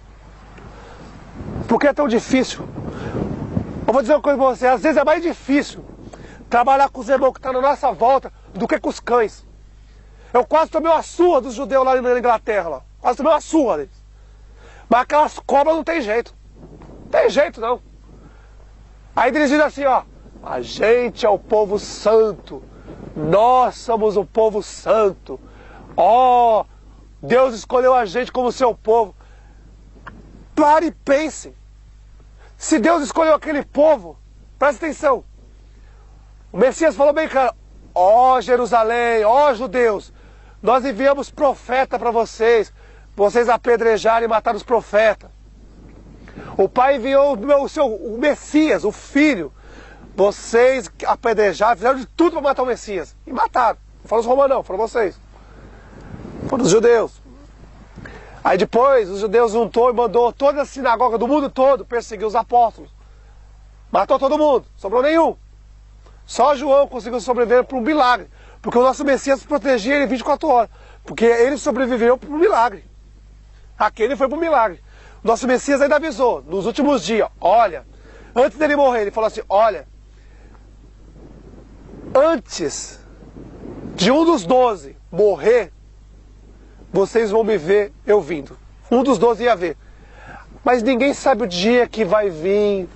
Por que é tão difícil? Eu vou dizer uma coisa pra você, às vezes é mais difícil trabalhar com os irmãos que estão na nossa volta do que com os cães. Eu quase tomei uma surra dos judeus lá na Inglaterra, lá. Quase tomei uma surra deles. Mas aquelas cobras não tem jeito. Não tem jeito, não. Aí eles dizem assim, ó, a gente é o povo santo. Nós somos o povo santo. Ó, Deus escolheu a gente como seu povo. Pare e pense. Se Deus escolheu aquele povo, presta atenção. O Messias falou bem claro, ó Jerusalém, ó judeus, nós enviamos profeta para vocês apedrejarem e matar os profetas. O Pai enviou o Messias, o Filho. Vocês apedrejaram, fizeram de tudo para matar o Messias. E mataram. Não foram os romanos não, foram vocês. Foram os judeus. Aí depois os judeus juntou e mandou toda a sinagoga do mundo todo perseguir os apóstolos. Matou todo mundo, sobrou nenhum. Só João conseguiu sobreviver por um milagre. Porque o nosso Messias protegia ele 24 horas. Porque ele sobreviveu por um milagre. Aquele foi por um milagre. O nosso Messias ainda avisou, nos últimos dias, olha, antes dele morrer, ele falou assim, olha, antes de um dos 12 morrer, vocês vão me ver eu vindo. Um dos 12 ia ver. Mas ninguém sabe o dia que vai vir.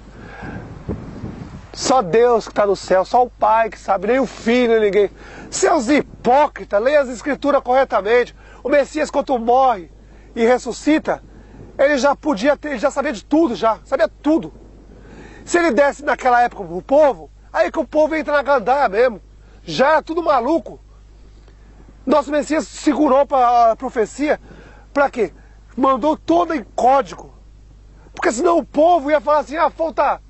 Só Deus que está no céu, só o Pai que sabe, nem o Filho, nem ninguém. Seus hipócritas, leia as Escrituras corretamente. O Messias, quando morre e ressuscita, ele já podia ter, ele já sabia de tudo, sabia tudo. Se ele desse naquela época pro povo, aí que o povo entra na gandaia mesmo. Já era tudo maluco. Nosso Messias segurou para a profecia, para quê? Mandou todo em código. Porque senão o povo ia falar assim, falta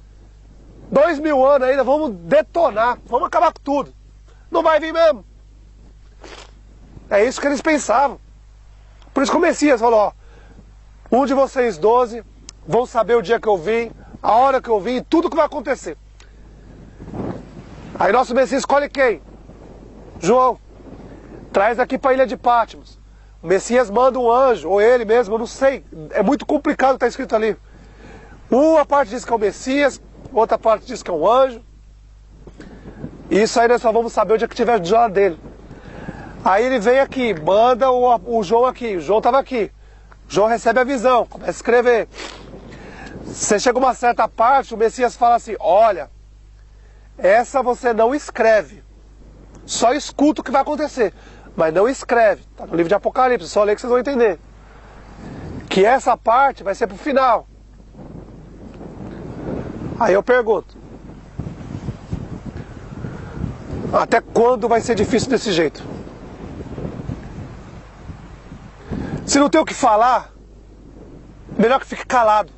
2000 anos ainda, vamos detonar, vamos acabar com tudo. Não vai vir mesmo. É isso que eles pensavam. Por isso que o Messias falou, um de vocês 12 vão saber o dia que eu vim, a hora que eu vim, tudo que vai acontecer. Aí nosso Messias escolhe quem? João. Traz aqui para a ilha de Patmos. O Messias manda um anjo, ou ele mesmo, eu não sei. É muito complicado o que está escrito ali. Uma parte diz que é o Messias, outra parte diz que é um anjo. Isso aí nós só vamos saber o dia que tiver do lado dele. Aí ele vem aqui, manda o João aqui. O João estava aqui. O João recebe a visão, começa a escrever. Você chega a uma certa parte, o Messias fala assim, olha, essa você não escreve. Só escuta o que vai acontecer. Mas não escreve. Está no livro de Apocalipse, só lê que vocês vão entender. Que essa parte vai ser pro final. Aí eu pergunto. Até quando vai ser difícil desse jeito? Se não tem o que falar, melhor que fique calado.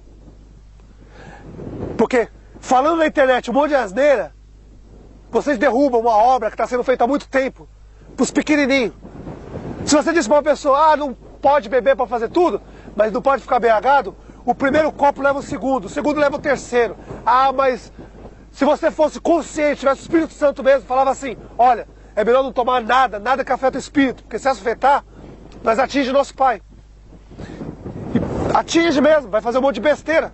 Porque falando na internet um monte de asneira, vocês derrubam uma obra que está sendo feita há muito tempo, para os pequenininhos. Se você diz para uma pessoa, não pode beber para fazer tudo, mas não pode ficar embriagado, o primeiro copo leva o segundo leva o terceiro. Mas se você fosse consciente, tivesse o Espírito Santo mesmo, falava assim, olha, é melhor não tomar nada que afeta o Espírito, porque se afetar, nós atinge o nosso Pai. E atinge mesmo, vai fazer um monte de besteira.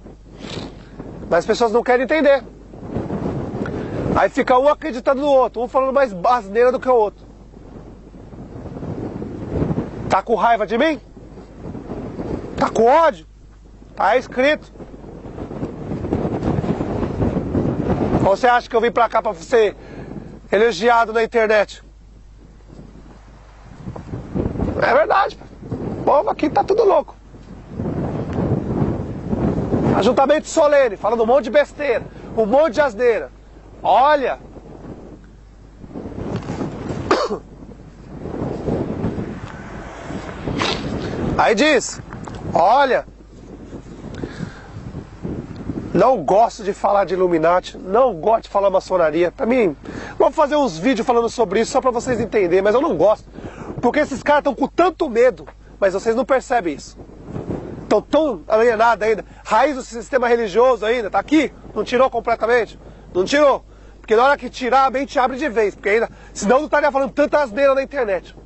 Mas as pessoas não querem entender. Aí fica um acreditando no outro, um falando mais asneira do que o outro. Tá com raiva de mim? Tá com ódio? Tá escrito. Ou você acha que eu vim pra cá pra ser elogiado na internet? É verdade. O povo aqui tá tudo louco. Ajuntamento solene, falando um monte de besteira, um monte de asneira. Olha. Aí diz, olha, não gosto de falar de Illuminati, não gosto de falar maçonaria. Pra mim, vou fazer uns vídeos falando sobre isso só pra vocês entenderem, mas eu não gosto. Porque esses caras estão com tanto medo, mas vocês não percebem isso. Estão tão alienados ainda. Raiz do sistema religioso ainda, tá aqui, não tirou completamente. Não tirou. Porque na hora que tirar, a mente abre de vez. Porque ainda, senão não estaria falando tanta asneira na internet.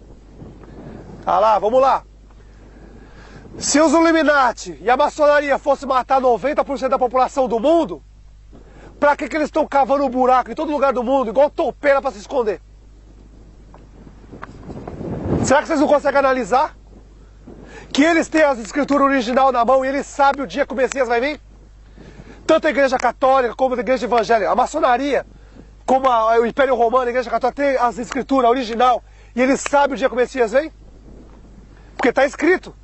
Tá lá, vamos lá. Se os Illuminati e a maçonaria fossem matar 90% da população do mundo, pra que eles estão cavando um buraco em todo lugar do mundo, igual topeira pra se esconder? Será que vocês não conseguem analisar? Que eles têm as escrituras original na mão e eles sabem o dia que o Messias vai vir? Tanto a igreja católica como a igreja evangélica, a maçonaria, como o Império Romano, a igreja católica tem as escrituras original e eles sabem o dia que o Messias vem? Porque está escrito,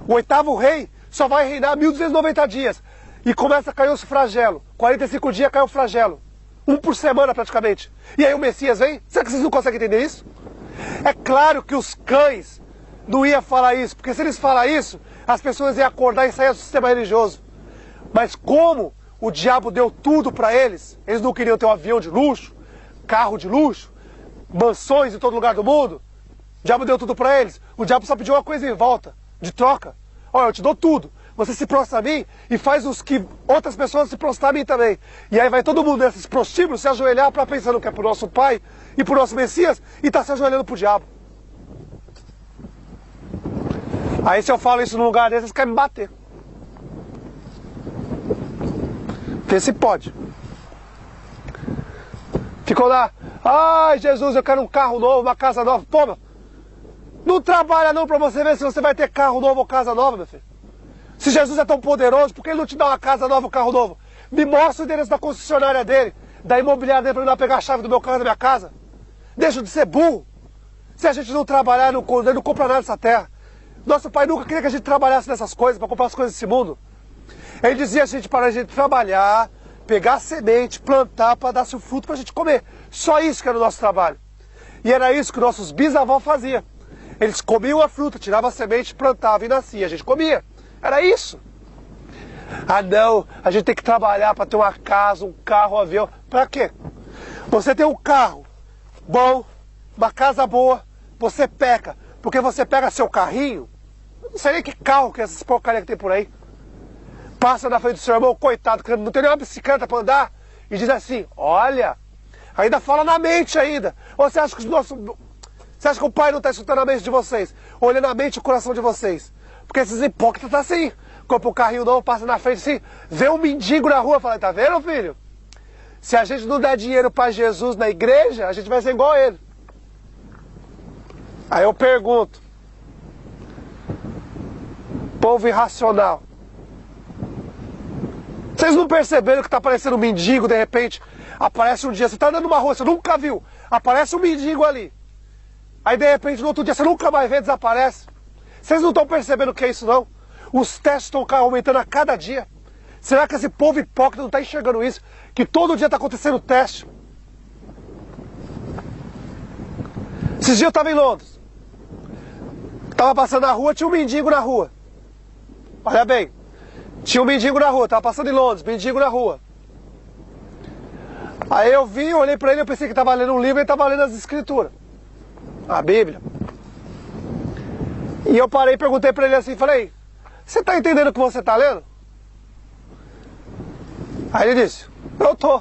o 8º rei só vai reinar 1290 dias e começa a cair os flagelos, 45 dias cai o flagelo, um por semana praticamente. E aí o Messias vem? Será que vocês não conseguem entender isso? É claro que os cães não iam falar isso, porque se eles falar isso, as pessoas iam acordar e sair do sistema religioso. Mas como o diabo deu tudo para eles, eles não queriam ter um avião de luxo, carro de luxo, mansões em todo lugar do mundo, o diabo deu tudo para eles. O diabo só pediu uma coisa em volta, de troca. Olha, eu te dou tudo, você se prostra a mim e faz os que outras pessoas se prostram a mim também. E aí vai todo mundo nesses prostíbulos se ajoelhar para pensando que é pro nosso Pai e pro nosso Messias e tá se ajoelhando pro diabo. Aí se eu falo isso num lugar desse, eles querem me bater. Vê se pode. Ficou lá, ai Jesus, eu quero um carro novo, uma casa nova. Pô, meu, não trabalha não pra você ver se você vai ter carro novo ou casa nova, meu filho. Se Jesus é tão poderoso, por que ele não te dá uma casa nova ou um carro novo? Me mostra o endereço da concessionária dele, da imobiliária dele, pra eu ir lá pegar a chave do meu carro da minha casa. Deixa de ser burro. Se a gente não trabalhar, não compra nada dessa terra. Nosso pai nunca queria que a gente trabalhasse nessas coisas, para comprar as coisas desse mundo. Ele dizia para a gente trabalhar, pegar a semente, plantar para dar seu fruto para a gente comer. Só isso que era o nosso trabalho. E era isso que nossos bisavós faziam. Eles comiam a fruta, tiravam a semente, plantavam e nascia. A gente comia. Era isso. Ah não, a gente tem que trabalhar para ter uma casa, um carro, um avião. Para quê? Você tem um carro bom, uma casa boa, você peca. Porque você pega seu carrinho, não sei nem que carro que é essas porcaria que tem por aí. Passa na frente do seu irmão, coitado, que não tem nenhuma bicicleta para andar, e diz assim, olha, ainda fala na mente ainda. Ou você acha que você acha que o pai não está escutando a mente de vocês? Olhando a mente e o coração de vocês? Porque esses hipócritas estão assim. Compra um carrinho novo, passa na frente assim, vê um mendigo na rua, fala, tá vendo, filho? Se a gente não der dinheiro para Jesus na igreja, a gente vai ser igual a ele. Aí eu pergunto, povo irracional, vocês não perceberam que está aparecendo um mendigo, de repente, aparece um dia, você está andando numa rua, você nunca viu, aparece um mendigo ali, aí de repente no outro dia você nunca mais vê, desaparece. Vocês não estão percebendo o que é isso não? Os testes estão aumentando a cada dia. Será que esse povo hipócrita não está enxergando isso? Que todo dia está acontecendo teste. Esses dias eu estava em Londres. Estava passando na rua, tinha um mendigo na rua. Olha bem, tinha um mendigo na rua, estava passando em Londres, mendigo na rua. Aí eu vi, olhei para ele, eu pensei que estava lendo um livro, ele estava lendo as escrituras. A Bíblia. E eu parei e perguntei para ele assim, falei, você está entendendo o que você está lendo? Aí ele disse, eu tô.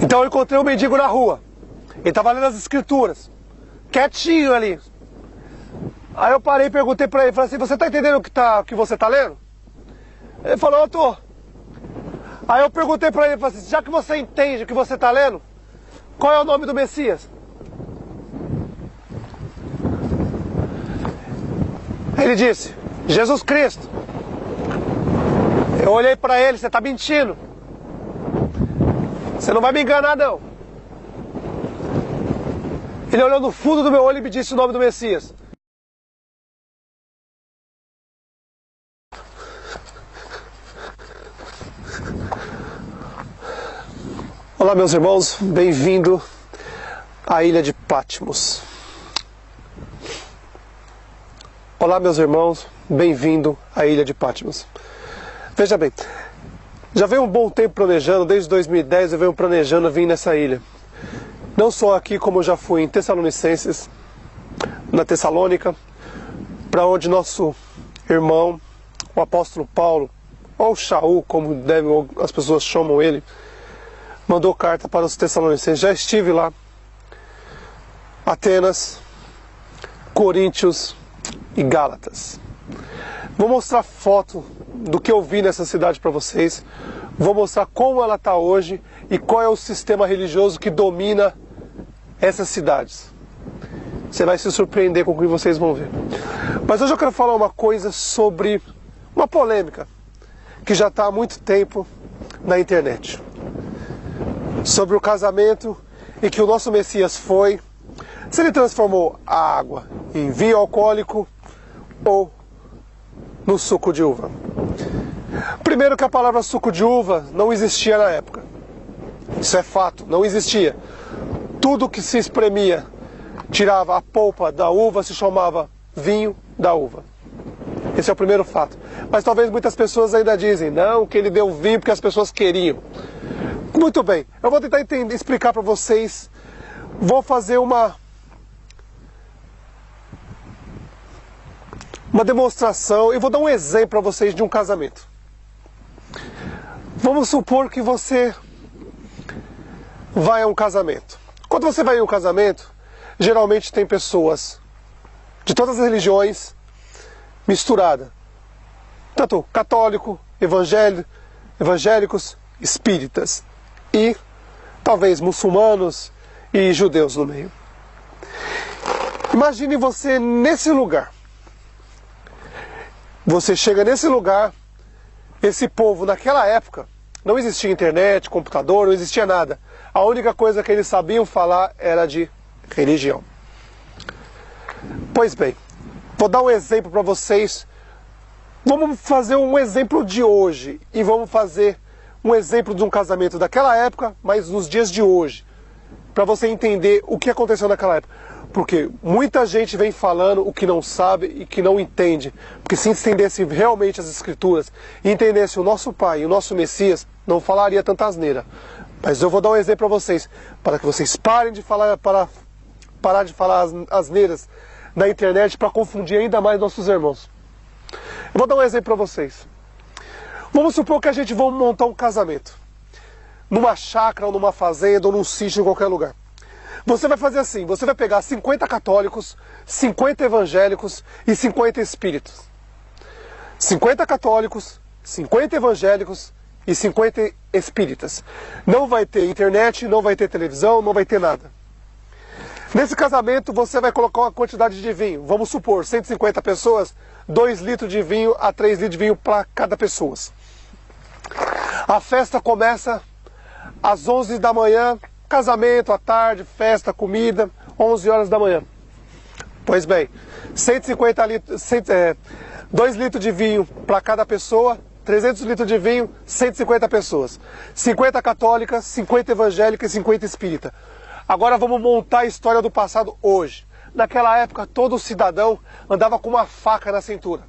Então eu encontrei um mendigo na rua. Ele estava lendo as escrituras. Quietinho ali. Aí eu parei e perguntei para ele, falei assim, você está entendendo o que você está lendo? Ele falou, eu tô. Aí eu perguntei para ele, falei assim, já que você entende o que você está lendo, qual é o nome do Messias? Ele disse, Jesus Cristo. Eu olhei para ele, você está mentindo. Você não vai me enganar não. Ele olhou no fundo do meu olho e me disse o nome do Messias. Olá meus irmãos, bem-vindo à ilha de Patmos. Olá meus irmãos, bem-vindo à ilha de Patmos. Veja bem, já venho um bom tempo planejando, desde 2010 eu venho planejando vir nessa ilha. Não só aqui, como eu já fui em Tessalonicenses, na Tessalônica, para onde nosso irmão, o apóstolo Paulo, ou Shaul, como as pessoas chamam ele, mandou carta para os Tessalonicenses. Já estive lá. Atenas, Coríntios e Gálatas. Vou mostrar foto do que eu vi nessa cidade para vocês. Vou mostrar como ela está hoje e qual é o sistema religioso que domina essas cidades. Você vai se surpreender com o que vocês vão ver. Mas hoje eu quero falar uma coisa sobre uma polêmica que já está há muito tempo na internet. Sobre o casamento em que o nosso Messias foi, se ele transformou a água em vinho alcoólico ou no suco de uva. Primeiro que a palavra suco de uva não existia na época. Isso é fato, não existia. Tudo que se espremia, tirava a polpa da uva, se chamava vinho da uva. Esse é o primeiro fato. Mas talvez muitas pessoas ainda dizem, não, que ele deu vinho porque as pessoas queriam. Muito bem, eu vou tentar explicar para vocês. Vou fazer uma demonstração e vou dar um exemplo para vocês de um casamento. Vamos supor que você vai a um casamento. Quando você vai a um casamento, geralmente tem pessoas de todas as religiões misturadas. Tanto católico, evangélicos, espíritas e talvez muçulmanos e judeus no meio. Imagine você nesse lugar. Você chega nesse lugar, esse povo naquela época, não existia internet, computador, não existia nada. A única coisa que eles sabiam falar era de religião. Pois bem, vou dar um exemplo para vocês. Vamos fazer um exemplo de hoje e vamos fazer um exemplo de um casamento daquela época, mas nos dias de hoje, para você entender o que aconteceu naquela época. Porque muita gente vem falando o que não sabe e que não entende. Porque se entendesse realmente as Escrituras e entendesse o nosso Pai e o nosso Messias, não falaria tanta asneira. Mas eu vou dar um exemplo para vocês, para que vocês parem de falar, parar de falar as asneiras na internet para confundir ainda mais nossos irmãos. Eu vou dar um exemplo para vocês. Vamos supor que a gente vai montar um casamento. Numa chácara, ou numa fazenda, ou num sítio, em qualquer lugar. Você vai fazer assim, você vai pegar 50 católicos, 50 evangélicos e 50 espíritos. 50 católicos, 50 evangélicos e 50 espíritas. Não vai ter internet, não vai ter televisão, não vai ter nada. Nesse casamento você vai colocar uma quantidade de vinho. Vamos supor, 150 pessoas, 2 litros de vinho a 3 litros de vinho para cada pessoa. A festa começa às 11 da manhã, casamento à tarde, festa, comida, 11 horas da manhã. Pois bem, 150 litros, 2 litros de vinho para cada pessoa, 300 litros de vinho, 150 pessoas. 50 católicas, 50 evangélicas e 50 espíritas. Agora vamos montar a história do passado hoje. Naquela época, todo cidadão andava com uma faca na cintura.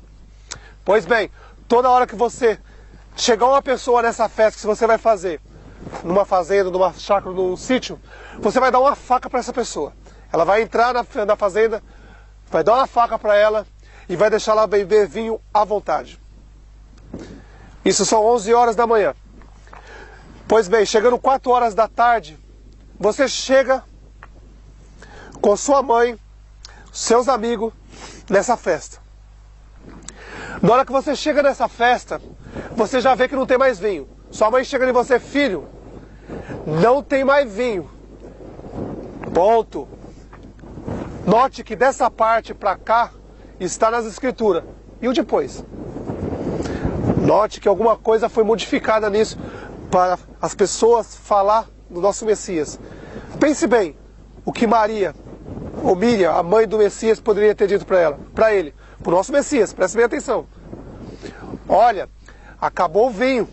Pois bem, toda hora que você chegar uma pessoa nessa festa que você vai fazer, numa fazenda, numa chácara, num sítio, você vai dar uma faca para essa pessoa. Ela vai entrar na fazenda, vai dar uma faca para ela e vai deixar ela beber vinho à vontade. Isso são 11 horas da manhã. Pois bem, chegando 4 horas da tarde, você chega com sua mãe, seus amigos, nessa festa. Na hora que você chega nessa festa, você já vê que não tem mais vinho. Sua mãe chega em você, filho, não tem mais vinho. Ponto. Note que dessa parte para cá está nas Escrituras. E o depois? Note que alguma coisa foi modificada nisso para as pessoas falar do nosso Messias. Pense bem, o que Maria, ou Miriam, a mãe do Messias, poderia ter dito para ele, para o nosso Messias, preste bem atenção. Olha, acabou o vinho.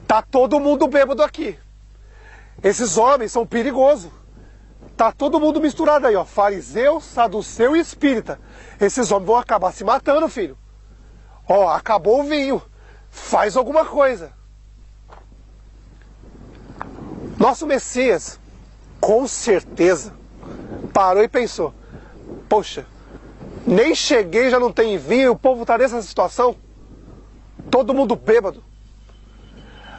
Tá todo mundo bêbado aqui. Esses homens são perigosos. Tá todo mundo misturado aí, ó. Fariseu, saduceu e espírita. Esses homens vão acabar se matando, filho. Ó, acabou o vinho. Faz alguma coisa. Nosso Messias, com certeza, parou e pensou. Poxa, nem cheguei, já não tem vinho, o povo tá nessa situação. Todo mundo bêbado.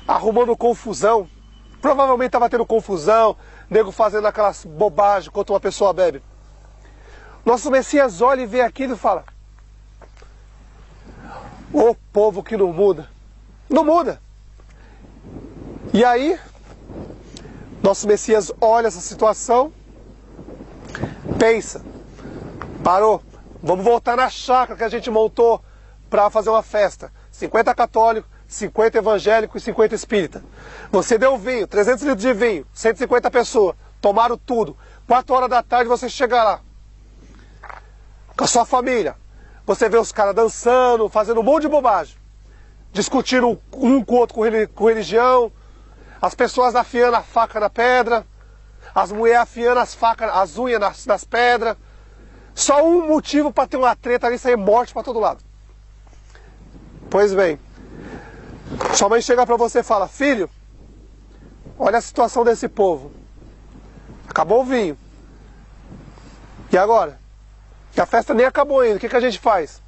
Arrumando confusão. Provavelmente estava tendo confusão, nego fazendo aquelas bobagens enquanto uma pessoa bebe. Nosso Messias olha e vê aquilo e fala: ô povo que não muda. Não muda. E aí, nosso Messias olha essa situação, pensa: parou, vamos voltar na chácara que a gente montou para fazer uma festa. 50 católicos, 50 evangélicos e 50 espíritas. Você deu vinho, 300 litros de vinho, 150 pessoas, tomaram tudo. 4 horas da tarde você chega lá, com a sua família. Você vê os caras dançando, fazendo um monte de bobagem. Discutindo um com o outro com religião. As pessoas afiando a faca na pedra. As mulheres afiando as unhas nas pedras. Só um motivo para ter uma treta ali e sair morte para todo lado. Pois bem, sua mãe chega para você e fala: filho, olha a situação desse povo. Acabou o vinho. E agora? Que a festa nem acabou ainda. O que a gente faz?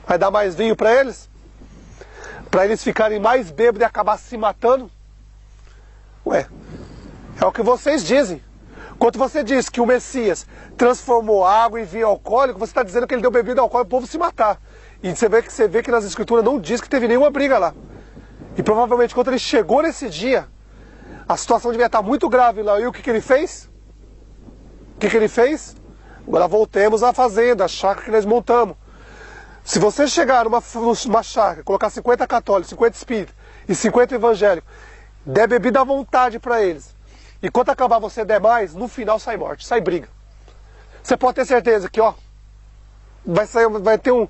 Vai dar mais vinho para eles? Para eles ficarem mais bêbados e acabar se matando? Ué, é o que vocês dizem. Quando você diz que o Messias transformou água em vinho alcoólico, você está dizendo que ele deu bebida alcoólica para o povo se matar. E você vê que nas escrituras não diz que teve nenhuma briga lá. E provavelmente quando ele chegou nesse dia, a situação devia estar muito grave lá. E o que ele fez? O que ele fez? Agora voltemos à fazenda, a chácara que nós montamos. Se você chegar numa chácara, colocar 50 católicos, 50 espíritas e 50 evangélicos, der bebida à vontade para eles, e quando acabar você der mais, no final sai morte, sai briga. Você pode ter certeza que vai ter um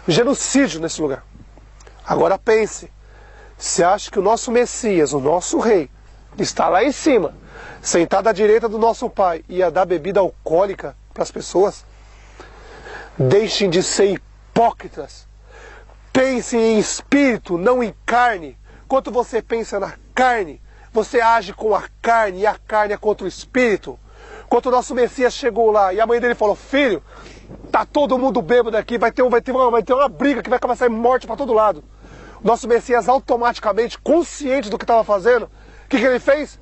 genocídio nesse lugar. Agora pense, você acha que o nosso Messias, o nosso rei, está lá em cima, sentado à direita do nosso Pai, e ia dar bebida alcoólica para as pessoas? Deixem de ser hipócritas. Pensem em espírito, não em carne. Quando você pensa na carne, você age com a carne, e a carne é contra o espírito. Quando o nosso Messias chegou lá e a mãe dele falou: filho, tá todo mundo bêbado aqui, vai ter uma briga que vai acabar saindo morte para todo lado. O nosso Messias automaticamente, consciente do que estava fazendo, o que ele fez?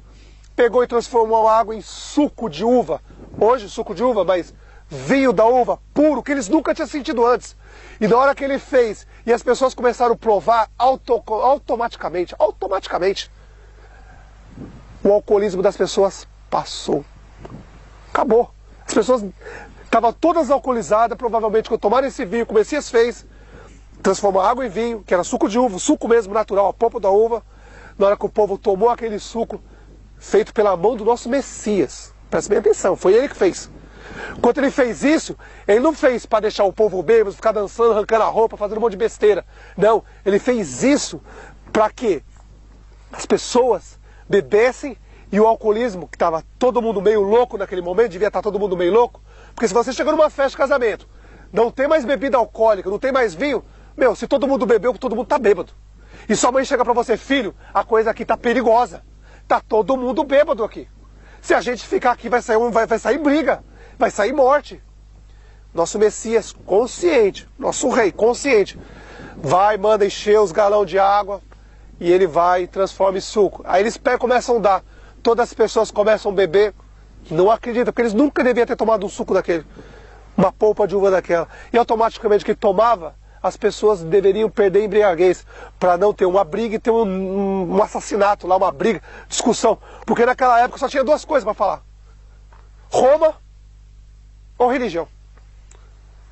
Pegou e transformou a água em suco de uva. Hoje suco de uva, mas vinho da uva puro, que eles nunca tinham sentido antes. E na hora que ele fez, e as pessoas começaram a provar, automaticamente, o alcoolismo das pessoas passou. Acabou. As pessoas estavam todas alcoolizadas, provavelmente quando tomaram esse vinho que o Messias fez, transformou a água em vinho, que era suco de uva, suco mesmo natural, a polpa da uva. Na hora que o povo tomou aquele suco, feito pela mão do nosso Messias. Presta bem atenção, foi ele que fez. Quando ele fez isso, ele não fez para deixar o povo bêbado, ficar dançando, arrancando a roupa, fazendo um monte de besteira. Não, ele fez isso para que as pessoas bebessem e o alcoolismo, que estava todo mundo meio louco naquele momento, devia estar todo mundo meio louco, porque se você chegou numa festa de casamento, não tem mais bebida alcoólica, não tem mais vinho, se todo mundo bebeu, todo mundo tá bêbado. E sua mãe chega para você: filho, a coisa aqui tá perigosa, tá todo mundo bêbado aqui. Se a gente ficar aqui vai sair briga, vai sair morte. Nosso Messias consciente, nosso rei consciente, vai, manda encher os galões de água e ele vai e transforma em suco. Aí eles começam a dar, todas as pessoas começam a beber, não acreditam, porque eles nunca deviam ter tomado um suco daquele, uma polpa de uva daquela. E automaticamente que tomava, as pessoas deveriam perder a embriaguez, para não ter uma briga e ter um assassinato lá, uma briga, discussão. Porque naquela época só tinha duas coisas para falar: Roma ou religião.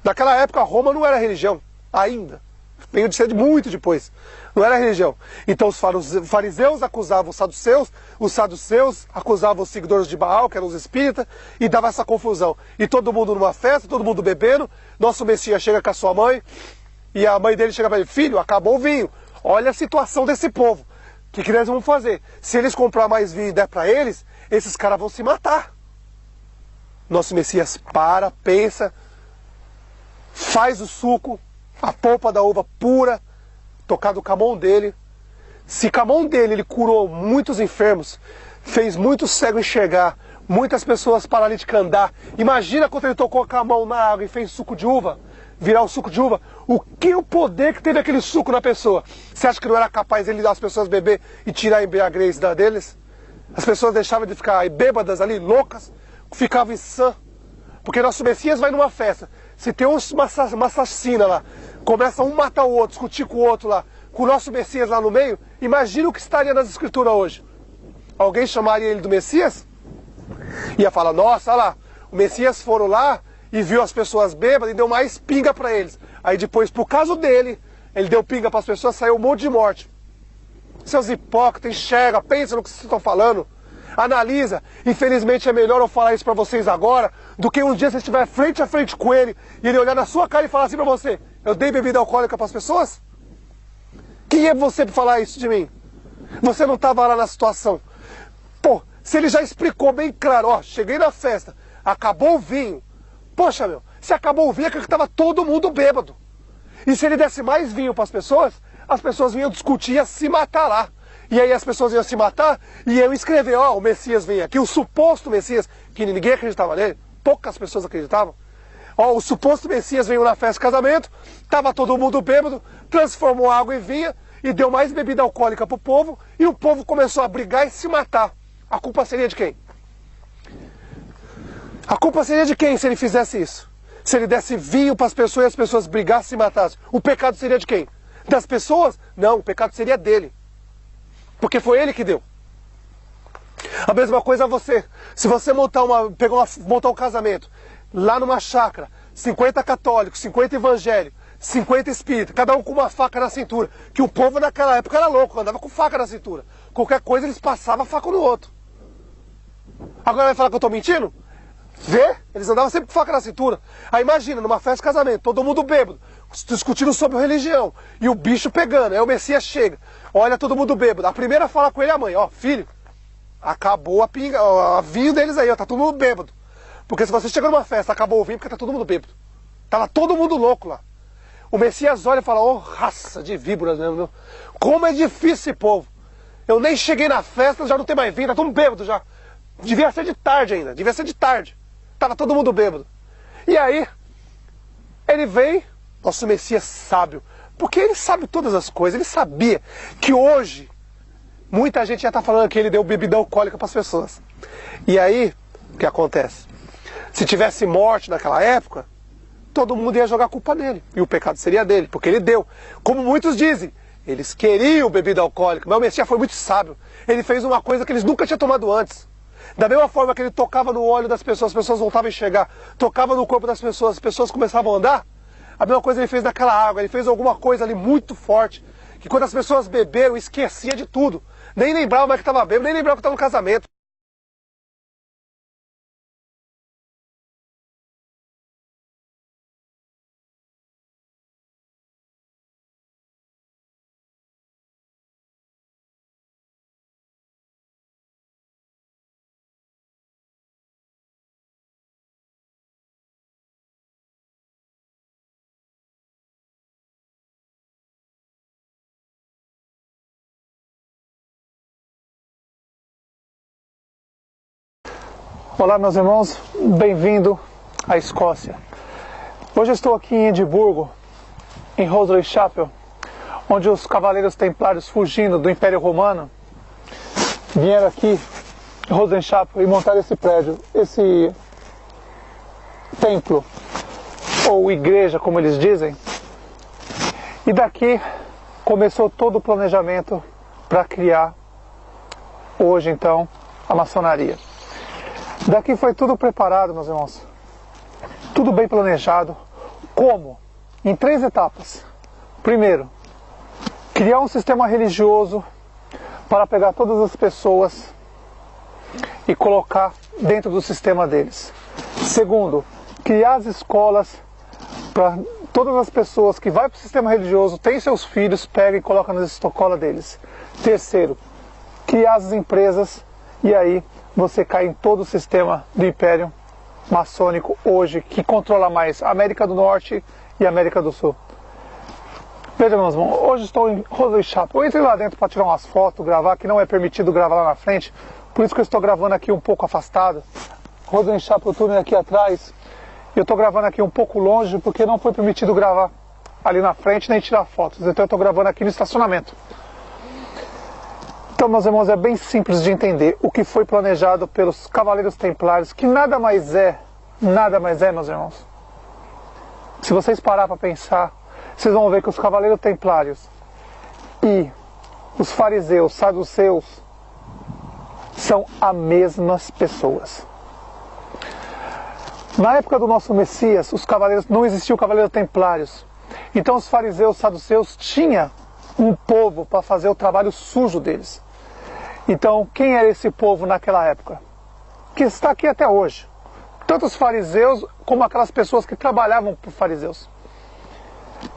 Naquela época Roma não era religião, ainda. Veio de ser muito depois. Não era religião. Então os fariseus acusavam os saduceus acusavam os seguidores de Baal, que eram os espíritas, e dava essa confusão. E todo mundo numa festa, todo mundo bebendo, nosso Messias chega com a sua mãe, e a mãe dele chega para ele: filho, acabou o vinho, olha a situação desse povo, o que nós vamos fazer? Se eles comprar mais vinho e der para eles, esses caras vão se matar. Nosso Messias pensa, faz o suco, a polpa da uva pura, tocado com a mão dele. Se com a mão dele ele curou muitos enfermos, fez muitos cegos enxergar, muitas pessoas paralíticas andar, imagina quando ele tocou com a mão na água e fez suco de uva. virar o suco de uva. O poder que teve aquele suco na pessoa? Você acha que não era capaz ele dar as pessoas beber e tirar a embriaguez deles? As pessoas deixavam de ficar bêbadas ali, loucas, ficavam em sã. Porque nosso Messias vai numa festa. Se tem uma assassina lá, começa um matar o outro, discutir com o outro lá, com o nosso Messias lá no meio, imagina o que estaria nas escrituras hoje. Alguém chamaria ele do Messias? Ia falar, nossa, olha lá, o Messias foram lá e viu as pessoas bêbadas e deu mais pinga para eles. Aí depois, por causa dele, ele deu pinga para as pessoas, saiu um monte de morte. Seus hipócritas, enxerga, pensa no que vocês estão falando. Analisa. Infelizmente é melhor eu falar isso para vocês agora do que um dia você estiver frente a frente com ele e ele olhar na sua cara e falar assim para você: eu dei bebida alcoólica para as pessoas? Quem é você para falar isso de mim? Você não estava lá na situação. Pô, se ele já explicou bem claro, ó, cheguei na festa, acabou o vinho. Poxa, meu, se acabou o vinho é que estava todo mundo bêbado. E se ele desse mais vinho para as pessoas vinham discutir e se matar lá. E aí as pessoas iam se matar e eu escrever, ó, o Messias vem aqui, o suposto Messias, que ninguém acreditava nele, poucas pessoas acreditavam. Ó, o suposto Messias veio na festa de casamento, tava todo mundo bêbado, transformou água em vinho e deu mais bebida alcoólica pro povo e o povo começou a brigar e se matar. A culpa seria de quem? A culpa seria de quem se ele fizesse isso? Se ele desse vinho para as pessoas e as pessoas brigassem e se matassem, o pecado seria de quem? Das pessoas? Não, o pecado seria dele. Porque foi ele que deu. A mesma coisa você. Se você montar um casamento lá numa chácara, 50 católicos, 50 evangélicos, 50 espíritas, cada um com uma faca na cintura, que o povo naquela época era louco, andava com faca na cintura. Qualquer coisa eles passavam a faca no outro. Agora vai falar que eu estou mentindo? Vê? Eles andavam sempre com faca na cintura. Aí imagina, numa festa de casamento, todo mundo bêbado, discutindo sobre religião, e o bicho pegando, aí o Messias chega, olha todo mundo bêbado. A primeira fala com ele a mãe, ó, filho, acabou a pinga, a vinho deles aí, ó, tá todo mundo bêbado. Porque se você chega numa festa, acabou o vinho, porque tá todo mundo bêbado. Tava todo mundo louco lá. O Messias olha e fala, ô, raça de víboras mesmo, meu. Como é difícil esse povo. Eu nem cheguei na festa, já não tem mais vinho, tá todo mundo bêbado já. Devia ser de tarde ainda, devia ser de tarde. Tava todo mundo bêbado. E aí, ele vem, nosso Messias sábio, porque ele sabe todas as coisas, ele sabia que hoje, muita gente já está falando que ele deu bebida alcoólica para as pessoas. E aí, o que acontece? Se tivesse morte naquela época, todo mundo ia jogar a culpa nele, e o pecado seria dele, porque ele deu. Como muitos dizem, eles queriam bebida alcoólica, mas o Messias foi muito sábio. Ele fez uma coisa que eles nunca tinham tomado antes. Da mesma forma que ele tocava no olho das pessoas, as pessoas voltavam a enxergar, tocava no corpo das pessoas, as pessoas começavam a andar, a mesma coisa ele fez naquela água, ele fez alguma coisa ali muito forte, que quando as pessoas beberam, esquecia de tudo, nem lembrava mais que estava bêbado, nem lembrava que estava no casamento. Olá meus irmãos, bem-vindo à Escócia. Hoje eu estou aqui em Edimburgo, em Hoseley Chapel, onde os cavaleiros templários fugindo do Império Romano vieram aqui em Hoseley Chapel e montaram esse prédio, esse templo, ou igreja como eles dizem. E daqui começou todo o planejamento para criar hoje então a maçonaria. Daqui foi tudo preparado, meus irmãos. Tudo bem planejado. Como? Em 3 etapas. Primeiro, criar um sistema religioso para pegar todas as pessoas e colocar dentro do sistema deles. Segundo, criar as escolas para todas as pessoas que vão para o sistema religioso, têm seus filhos, pegam e colocam nas escolas deles. Terceiro, criar as empresas e aí você cai em todo o sistema do Império Maçônico hoje, que controla mais a América do Norte e a América do Sul. Veja, meus irmãos, hoje estou em Hoseley Chapel. Eu entrei lá dentro para tirar umas fotos, gravar, que não é permitido gravar lá na frente, por isso que eu estou gravando aqui um pouco afastado. Hoseley Chapel, tudo aqui atrás. Eu estou gravando aqui um pouco longe porque não foi permitido gravar ali na frente nem tirar fotos. Então eu estou gravando aqui no estacionamento. Então, meus irmãos, é bem simples de entender o que foi planejado pelos Cavaleiros Templários, que nada mais é, meus irmãos. Se vocês parar para pensar, vocês vão ver que os Cavaleiros Templários e os fariseus, saduceus, são as mesmas pessoas. Na época do nosso Messias, os cavaleiros, não existiam Cavaleiros Templários. Então os fariseus, saduceus tinham um povo para fazer o trabalho sujo deles. Então quem era esse povo naquela época? Que está aqui até hoje. Tanto os fariseus como aquelas pessoas que trabalhavam para os fariseus.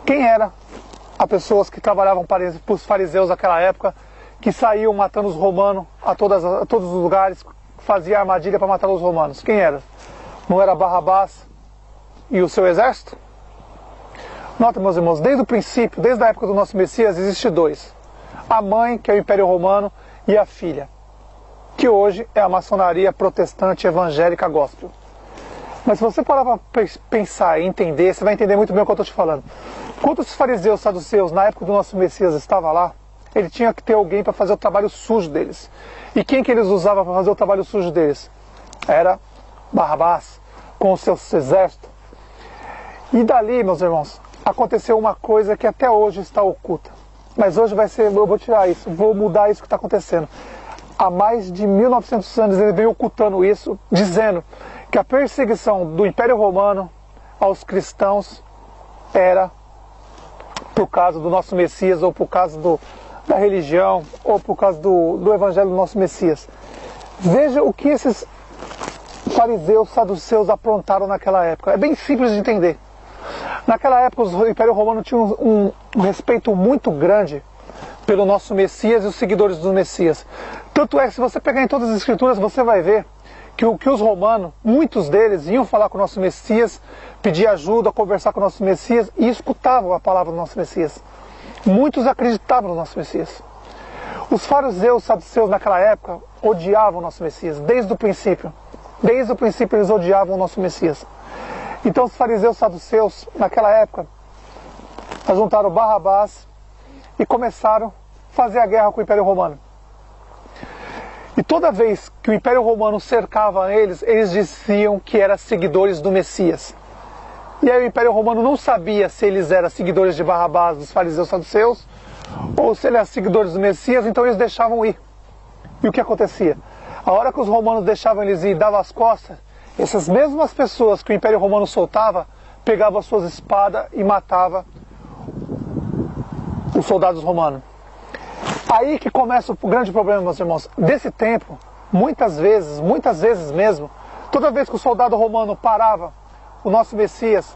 Quem era as pessoas que trabalhavam para os fariseus naquela época, que saíam matando os romanos a todos os lugares, fazia armadilha para matar os romanos? Quem era? Não era Barrabás e o seu exército? Nota, meus irmãos, desde o princípio, desde a época do nosso Messias, existe dois. A mãe, que é o Império Romano, e a filha, que hoje é a maçonaria protestante evangélica gospel. Mas se você parar para pensar e entender, você vai entender muito bem o que eu estou te falando. Quando os fariseus saduceus, na época do nosso Messias, estavam lá, ele tinha que ter alguém para fazer o trabalho sujo deles. E quem que eles usavam para fazer o trabalho sujo deles? Era Barrabás, com o seu exército. E dali, meus irmãos, aconteceu uma coisa que até hoje está oculta. Mas hoje vai ser, eu vou tirar isso, vou mudar isso que está acontecendo. Há mais de 1900 anos ele vem ocultando isso, dizendo que a perseguição do Império Romano aos cristãos era por causa do nosso Messias, ou por causa da religião, ou por causa do evangelho do nosso Messias. Veja o que esses fariseus, saduceus aprontaram naquela época. É bem simples de entender. Naquela época o Império Romano tinha um respeito muito grande pelo nosso Messias e os seguidores do Messias. Tanto é que se você pegar em todas as escrituras, você vai ver que os romanos, muitos deles, iam falar com o nosso Messias, pedir ajuda, conversar com o nosso Messias e escutavam a palavra do nosso Messias. Muitos acreditavam no nosso Messias. Os fariseus, saduceus naquela época odiavam o nosso Messias, desde o princípio. Desde o princípio eles odiavam o nosso Messias. Então os fariseus, saduceus, naquela época, juntaram Barrabás e começaram a fazer a guerra com o Império Romano. E toda vez que o Império Romano cercava eles, eles diziam que eram seguidores do Messias. E aí o Império Romano não sabia se eles eram seguidores de Barrabás, dos fariseus saduceus, ou se eles eram seguidores do Messias, então eles deixavam ir. E o que acontecia? A hora que os romanos deixavam eles ir e davam as costas, essas mesmas pessoas que o Império Romano soltava, pegavam as suas espadas e matavam os soldados romanos. Aí que começa o grande problema, meus irmãos. Desse tempo, muitas vezes mesmo, toda vez que o soldado romano parava o nosso Messias,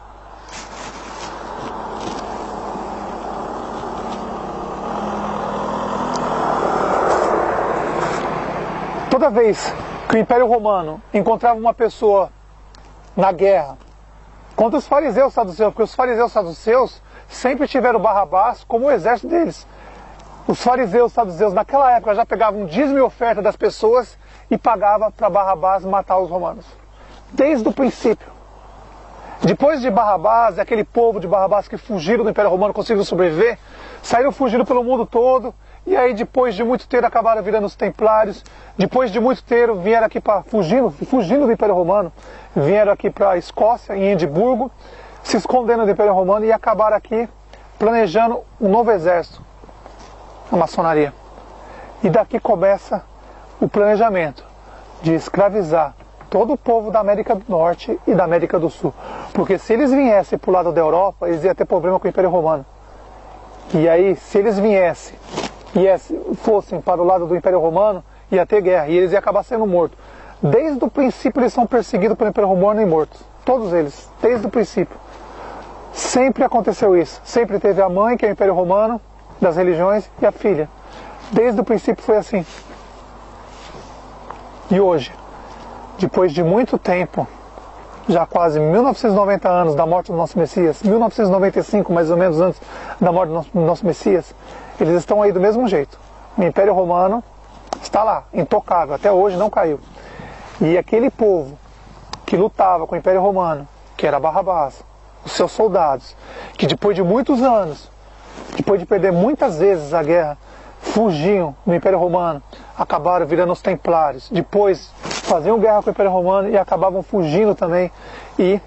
toda vez que o Império Romano encontrava uma pessoa na guerra contra os fariseus saduceus, porque os fariseus saduceus sempre tiveram Barrabás como o exército deles. Os fariseus saduceus naquela época já pegavam dízimo e oferta das pessoas e pagavam para Barrabás matar os romanos. Desde o princípio. Depois de Barrabás, aquele povo de Barrabás que fugiram do Império Romano, conseguiram sobreviver, saíram fugindo pelo mundo todo, e aí depois de muito tempo acabaram virando os templários, depois de muito tempo vieram aqui para fugindo do Império Romano, vieram aqui para a Escócia, em Edimburgo, se escondendo do Império Romano e acabaram aqui planejando um novo exército, a maçonaria. E daqui começa o planejamento de escravizar todo o povo da América do Norte e da América do Sul. Porque se eles viessem para o lado da Europa, eles iam ter problema com o Império Romano. E aí, se eles viessem e fossem para o lado do Império Romano, ia ter guerra e eles iam acabar sendo mortos. Desde o princípio eles são perseguidos pelo Império Romano e mortos. Todos eles, desde o princípio. Sempre aconteceu isso. Sempre teve a mãe, que é o Império Romano, das religiões, e a filha. Desde o princípio foi assim. E hoje, depois de muito tempo, já quase 1990 anos da morte do nosso Messias, 1995 mais ou menos antes da morte do nosso Messias, eles estão aí do mesmo jeito. O Império Romano está lá, intocável, até hoje não caiu. E aquele povo que lutava com o Império Romano, que era Barrabás, os seus soldados, que depois de muitos anos, depois de perder muitas vezes a guerra, fugiam no Império Romano, acabaram virando os Templários, depois faziam guerra com o Império Romano e acabavam fugindo também, e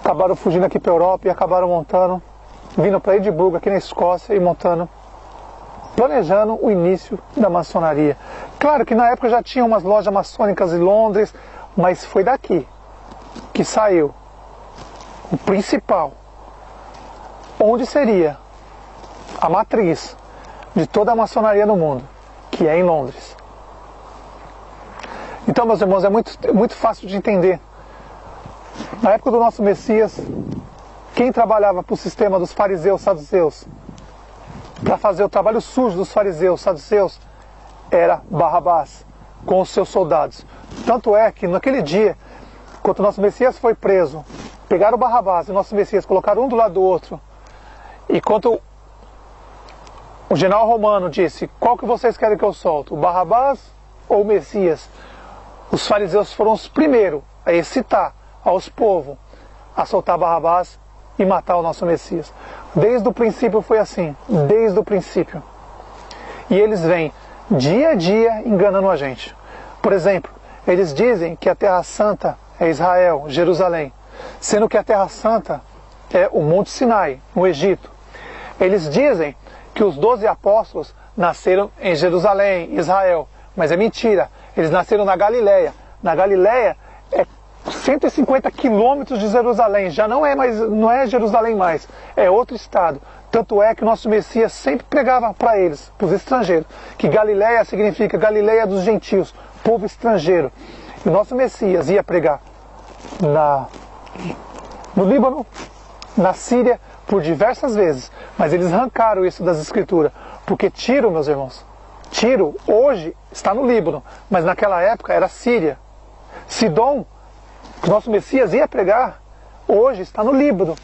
acabaram fugindo aqui para a Europa e acabaram montando, vindo para Edimburgo, aqui na Escócia, e montando, planejando o início da maçonaria. Claro que na época já tinha umas lojas maçônicas em Londres, mas foi daqui que saiu o principal, onde seria a matriz de toda a maçonaria no mundo, que é em Londres. Então, meus irmãos, é muito fácil de entender. Na época do nosso Messias, quem trabalhava para o sistema dos fariseus, saduceus, para fazer o trabalho sujo dos fariseus, saduceus, era Barrabás, com os seus soldados. Tanto é que naquele dia, quando o nosso Messias foi preso, pegaram o Barrabás e o nosso Messias, colocaram um do lado do outro, e quando o general romano disse: qual que vocês querem que eu solte, o Barrabás ou o Messias? Os fariseus foram os primeiros a excitar aos povos a soltar Barrabás e matar o nosso Messias. Desde o princípio foi assim, desde o princípio. E eles vêm dia a dia enganando a gente. Por exemplo, eles dizem que a Terra Santa é Israel, Jerusalém, sendo que a Terra Santa é o Monte Sinai, no Egito. Eles dizem que os 12 apóstolos nasceram em Jerusalém, Israel, mas é mentira. Eles nasceram na Galileia. Na Galileia é 150 quilômetros de Jerusalém, já não é Jerusalém mais, é outro estado. Tanto é que o nosso Messias sempre pregava para eles, para os estrangeiros, que Galileia significa Galileia dos gentios, povo estrangeiro. E o nosso Messias ia pregar no Líbano, na Síria, por diversas vezes, mas eles arrancaram isso das escrituras, porque Tiro, meus irmãos, Tiro hoje está no Líbano, mas naquela época era Síria. Sidom, que o nosso Messias ia pregar, hoje está no Líbano,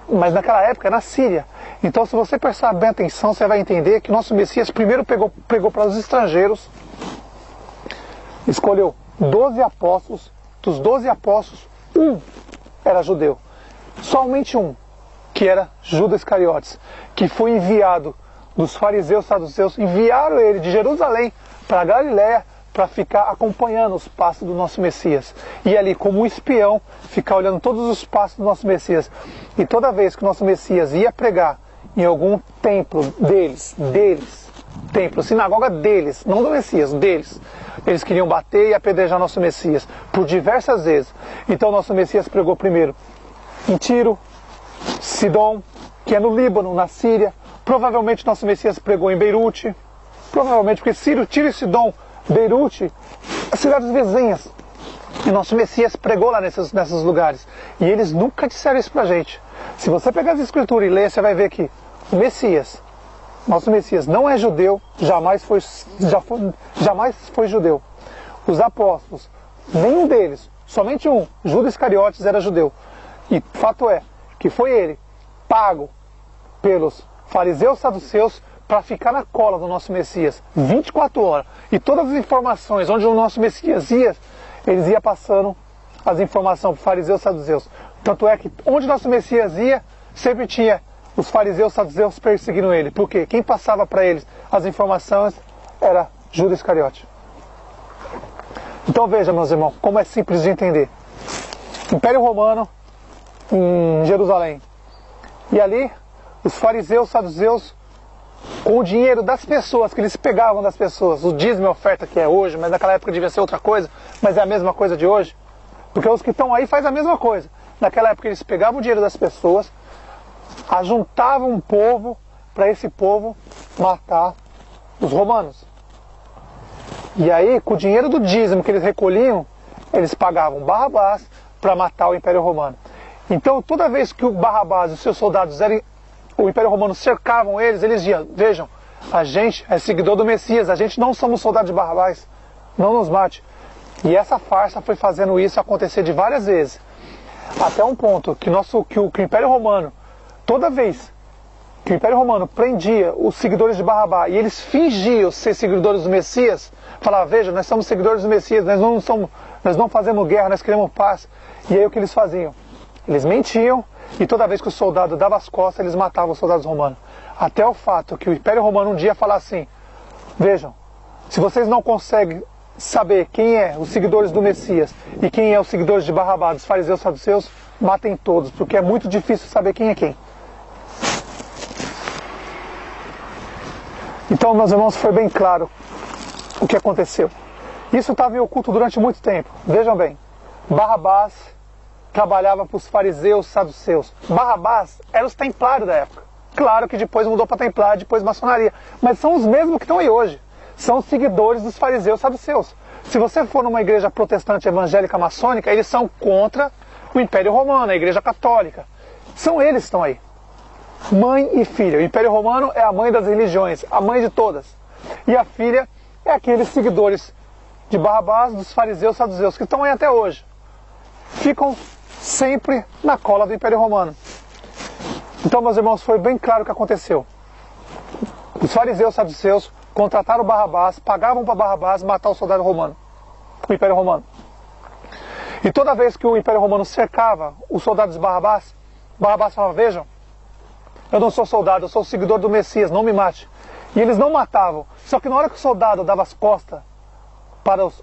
mas naquela época era na Síria. Então, se você prestar bem atenção, você vai entender que nosso Messias primeiro pregou para os estrangeiros, escolheu 12 apóstolos, dos 12 apóstolos, um era judeu, somente um, que era Judas Iscariotes, que foi enviado dos fariseus, saduceus, enviaram ele de Jerusalém para Galiléia para ficar acompanhando os passos do nosso Messias. E ali, como um espião, ficar olhando todos os passos do nosso Messias. E toda vez que o nosso Messias ia pregar em algum templo deles, templo, sinagoga deles, não do Messias, deles, eles queriam bater e apedrejar nosso Messias por diversas vezes. Então nosso Messias pregou primeiro em Tiro, Sidom, que é no Líbano, na Síria. Provavelmente nosso Messias pregou em Beirute, provavelmente, porque Tiro e Sidom, Beirute, as cidades vizinhas. E nosso Messias pregou lá nesses lugares. E eles nunca disseram isso pra gente. Se você pegar as escrituras e ler, você vai ver que o Messias, nosso Messias, não é judeu, jamais foi judeu. Os apóstolos, nenhum deles, somente um, Judas Iscariotes, era judeu. E fato é que foi ele, pago pelos fariseus saduceus, para ficar na cola do nosso Messias 24 horas. E todas as informações onde o nosso Messias ia, eles iam passando as informações para os fariseus saduceus. Tanto é que onde nosso Messias ia, sempre tinha os fariseus saduceus perseguindo ele. Porque quem passava para eles as informações era Judas Iscariote. Então veja, meus irmãos, como é simples de entender. Império Romano em Jerusalém. E ali, os fariseus saduceus, com o dinheiro das pessoas, que eles pegavam das pessoas, o dízimo e a oferta que é hoje, mas naquela época devia ser outra coisa, mas é a mesma coisa de hoje, porque os que estão aí fazem a mesma coisa. Naquela época eles pegavam o dinheiro das pessoas, ajuntavam um povo, para esse povo matar os romanos. E aí, com o dinheiro do dízimo que eles recolhiam, eles pagavam Barrabás para matar o Império Romano. Então, toda vez que o Barrabás e os seus soldados o Império Romano cercavam eles, eles diziam: vejam, a gente é seguidor do Messias, a gente não somos soldados de Barrabás, não nos mate. E essa farsa foi fazendo isso acontecer de várias vezes, até um ponto que o Império Romano, toda vez que o Império Romano prendia os seguidores de Barrabás e eles fingiam ser seguidores do Messias, falavam, veja, nós somos seguidores do Messias, nós não fazemos guerra, nós queremos paz. E aí o que eles faziam? Eles mentiam e toda vez que o soldado dava as costas, eles matavam os soldados romanos. Até o fato que o Império Romano um dia fala assim, vejam, se vocês não conseguem saber quem é os seguidores do Messias e quem é os seguidores de Barrabás, dos fariseus e saduceus, matem todos, porque é muito difícil saber quem é quem. Então, meus irmãos, foi bem claro o que aconteceu. Isso estava em oculto durante muito tempo. Vejam bem, Barrabás trabalhava para os fariseus e saduceus. Barrabás era os templários da época. Claro que depois mudou para templário, depois maçonaria. Mas são os mesmos que estão aí hoje. São os seguidores dos fariseus e saduceus. Se você for numa igreja protestante evangélica maçônica, eles são contra o Império Romano, a igreja católica. São eles que estão aí. Mãe e filha. O Império Romano é a mãe das religiões, a mãe de todas. E a filha é aqueles seguidores de Barrabás, dos fariseus e saduceus, que estão aí até hoje. Ficam sempre na cola do Império Romano. Então, meus irmãos, foi bem claro o que aconteceu. Os fariseus e saduceus contrataram Barrabás, pagavam para Barrabás matar o soldado romano, o Império Romano. E toda vez que o Império Romano cercava os soldados de Barrabás, Barrabás falava, vejam, eu não sou soldado, eu sou seguidor do Messias, não me mate. E eles não matavam. Só que na hora que o soldado dava as costas para os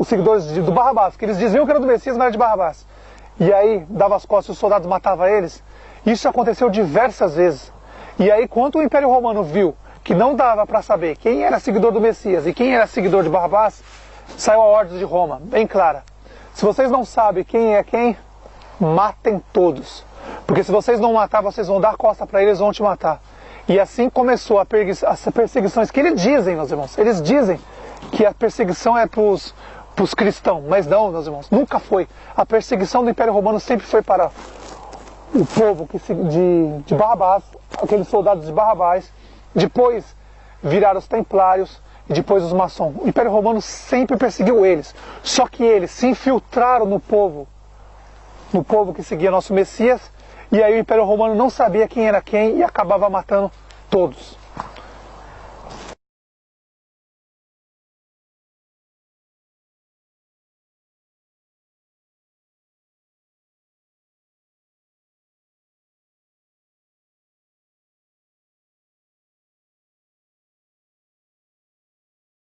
seguidores do Barrabás, porque eles diziam que era do Messias, mas era de Barrabás, e aí dava as costas e os soldados matavam eles, isso aconteceu diversas vezes. E aí, quando o Império Romano viu que não dava para saber quem era seguidor do Messias e quem era seguidor de Barrabás, saiu a ordem de Roma, bem clara. Se vocês não sabem quem é quem, matem todos. Porque se vocês não matar, vocês vão dar a costa para eles, vão te matar. E assim começou as perseguições que eles dizem, meus irmãos. Eles dizem que a perseguição é para os cristãos, mas não, meus irmãos, nunca foi. A perseguição do Império Romano sempre foi para o povo de Barrabás, aqueles soldados de Barrabás, depois viraram os templários e depois os maçons. O Império Romano sempre perseguiu eles, só que eles se infiltraram no povo que seguia nosso Messias, e aí o Império Romano não sabia quem era quem e acabava matando todos.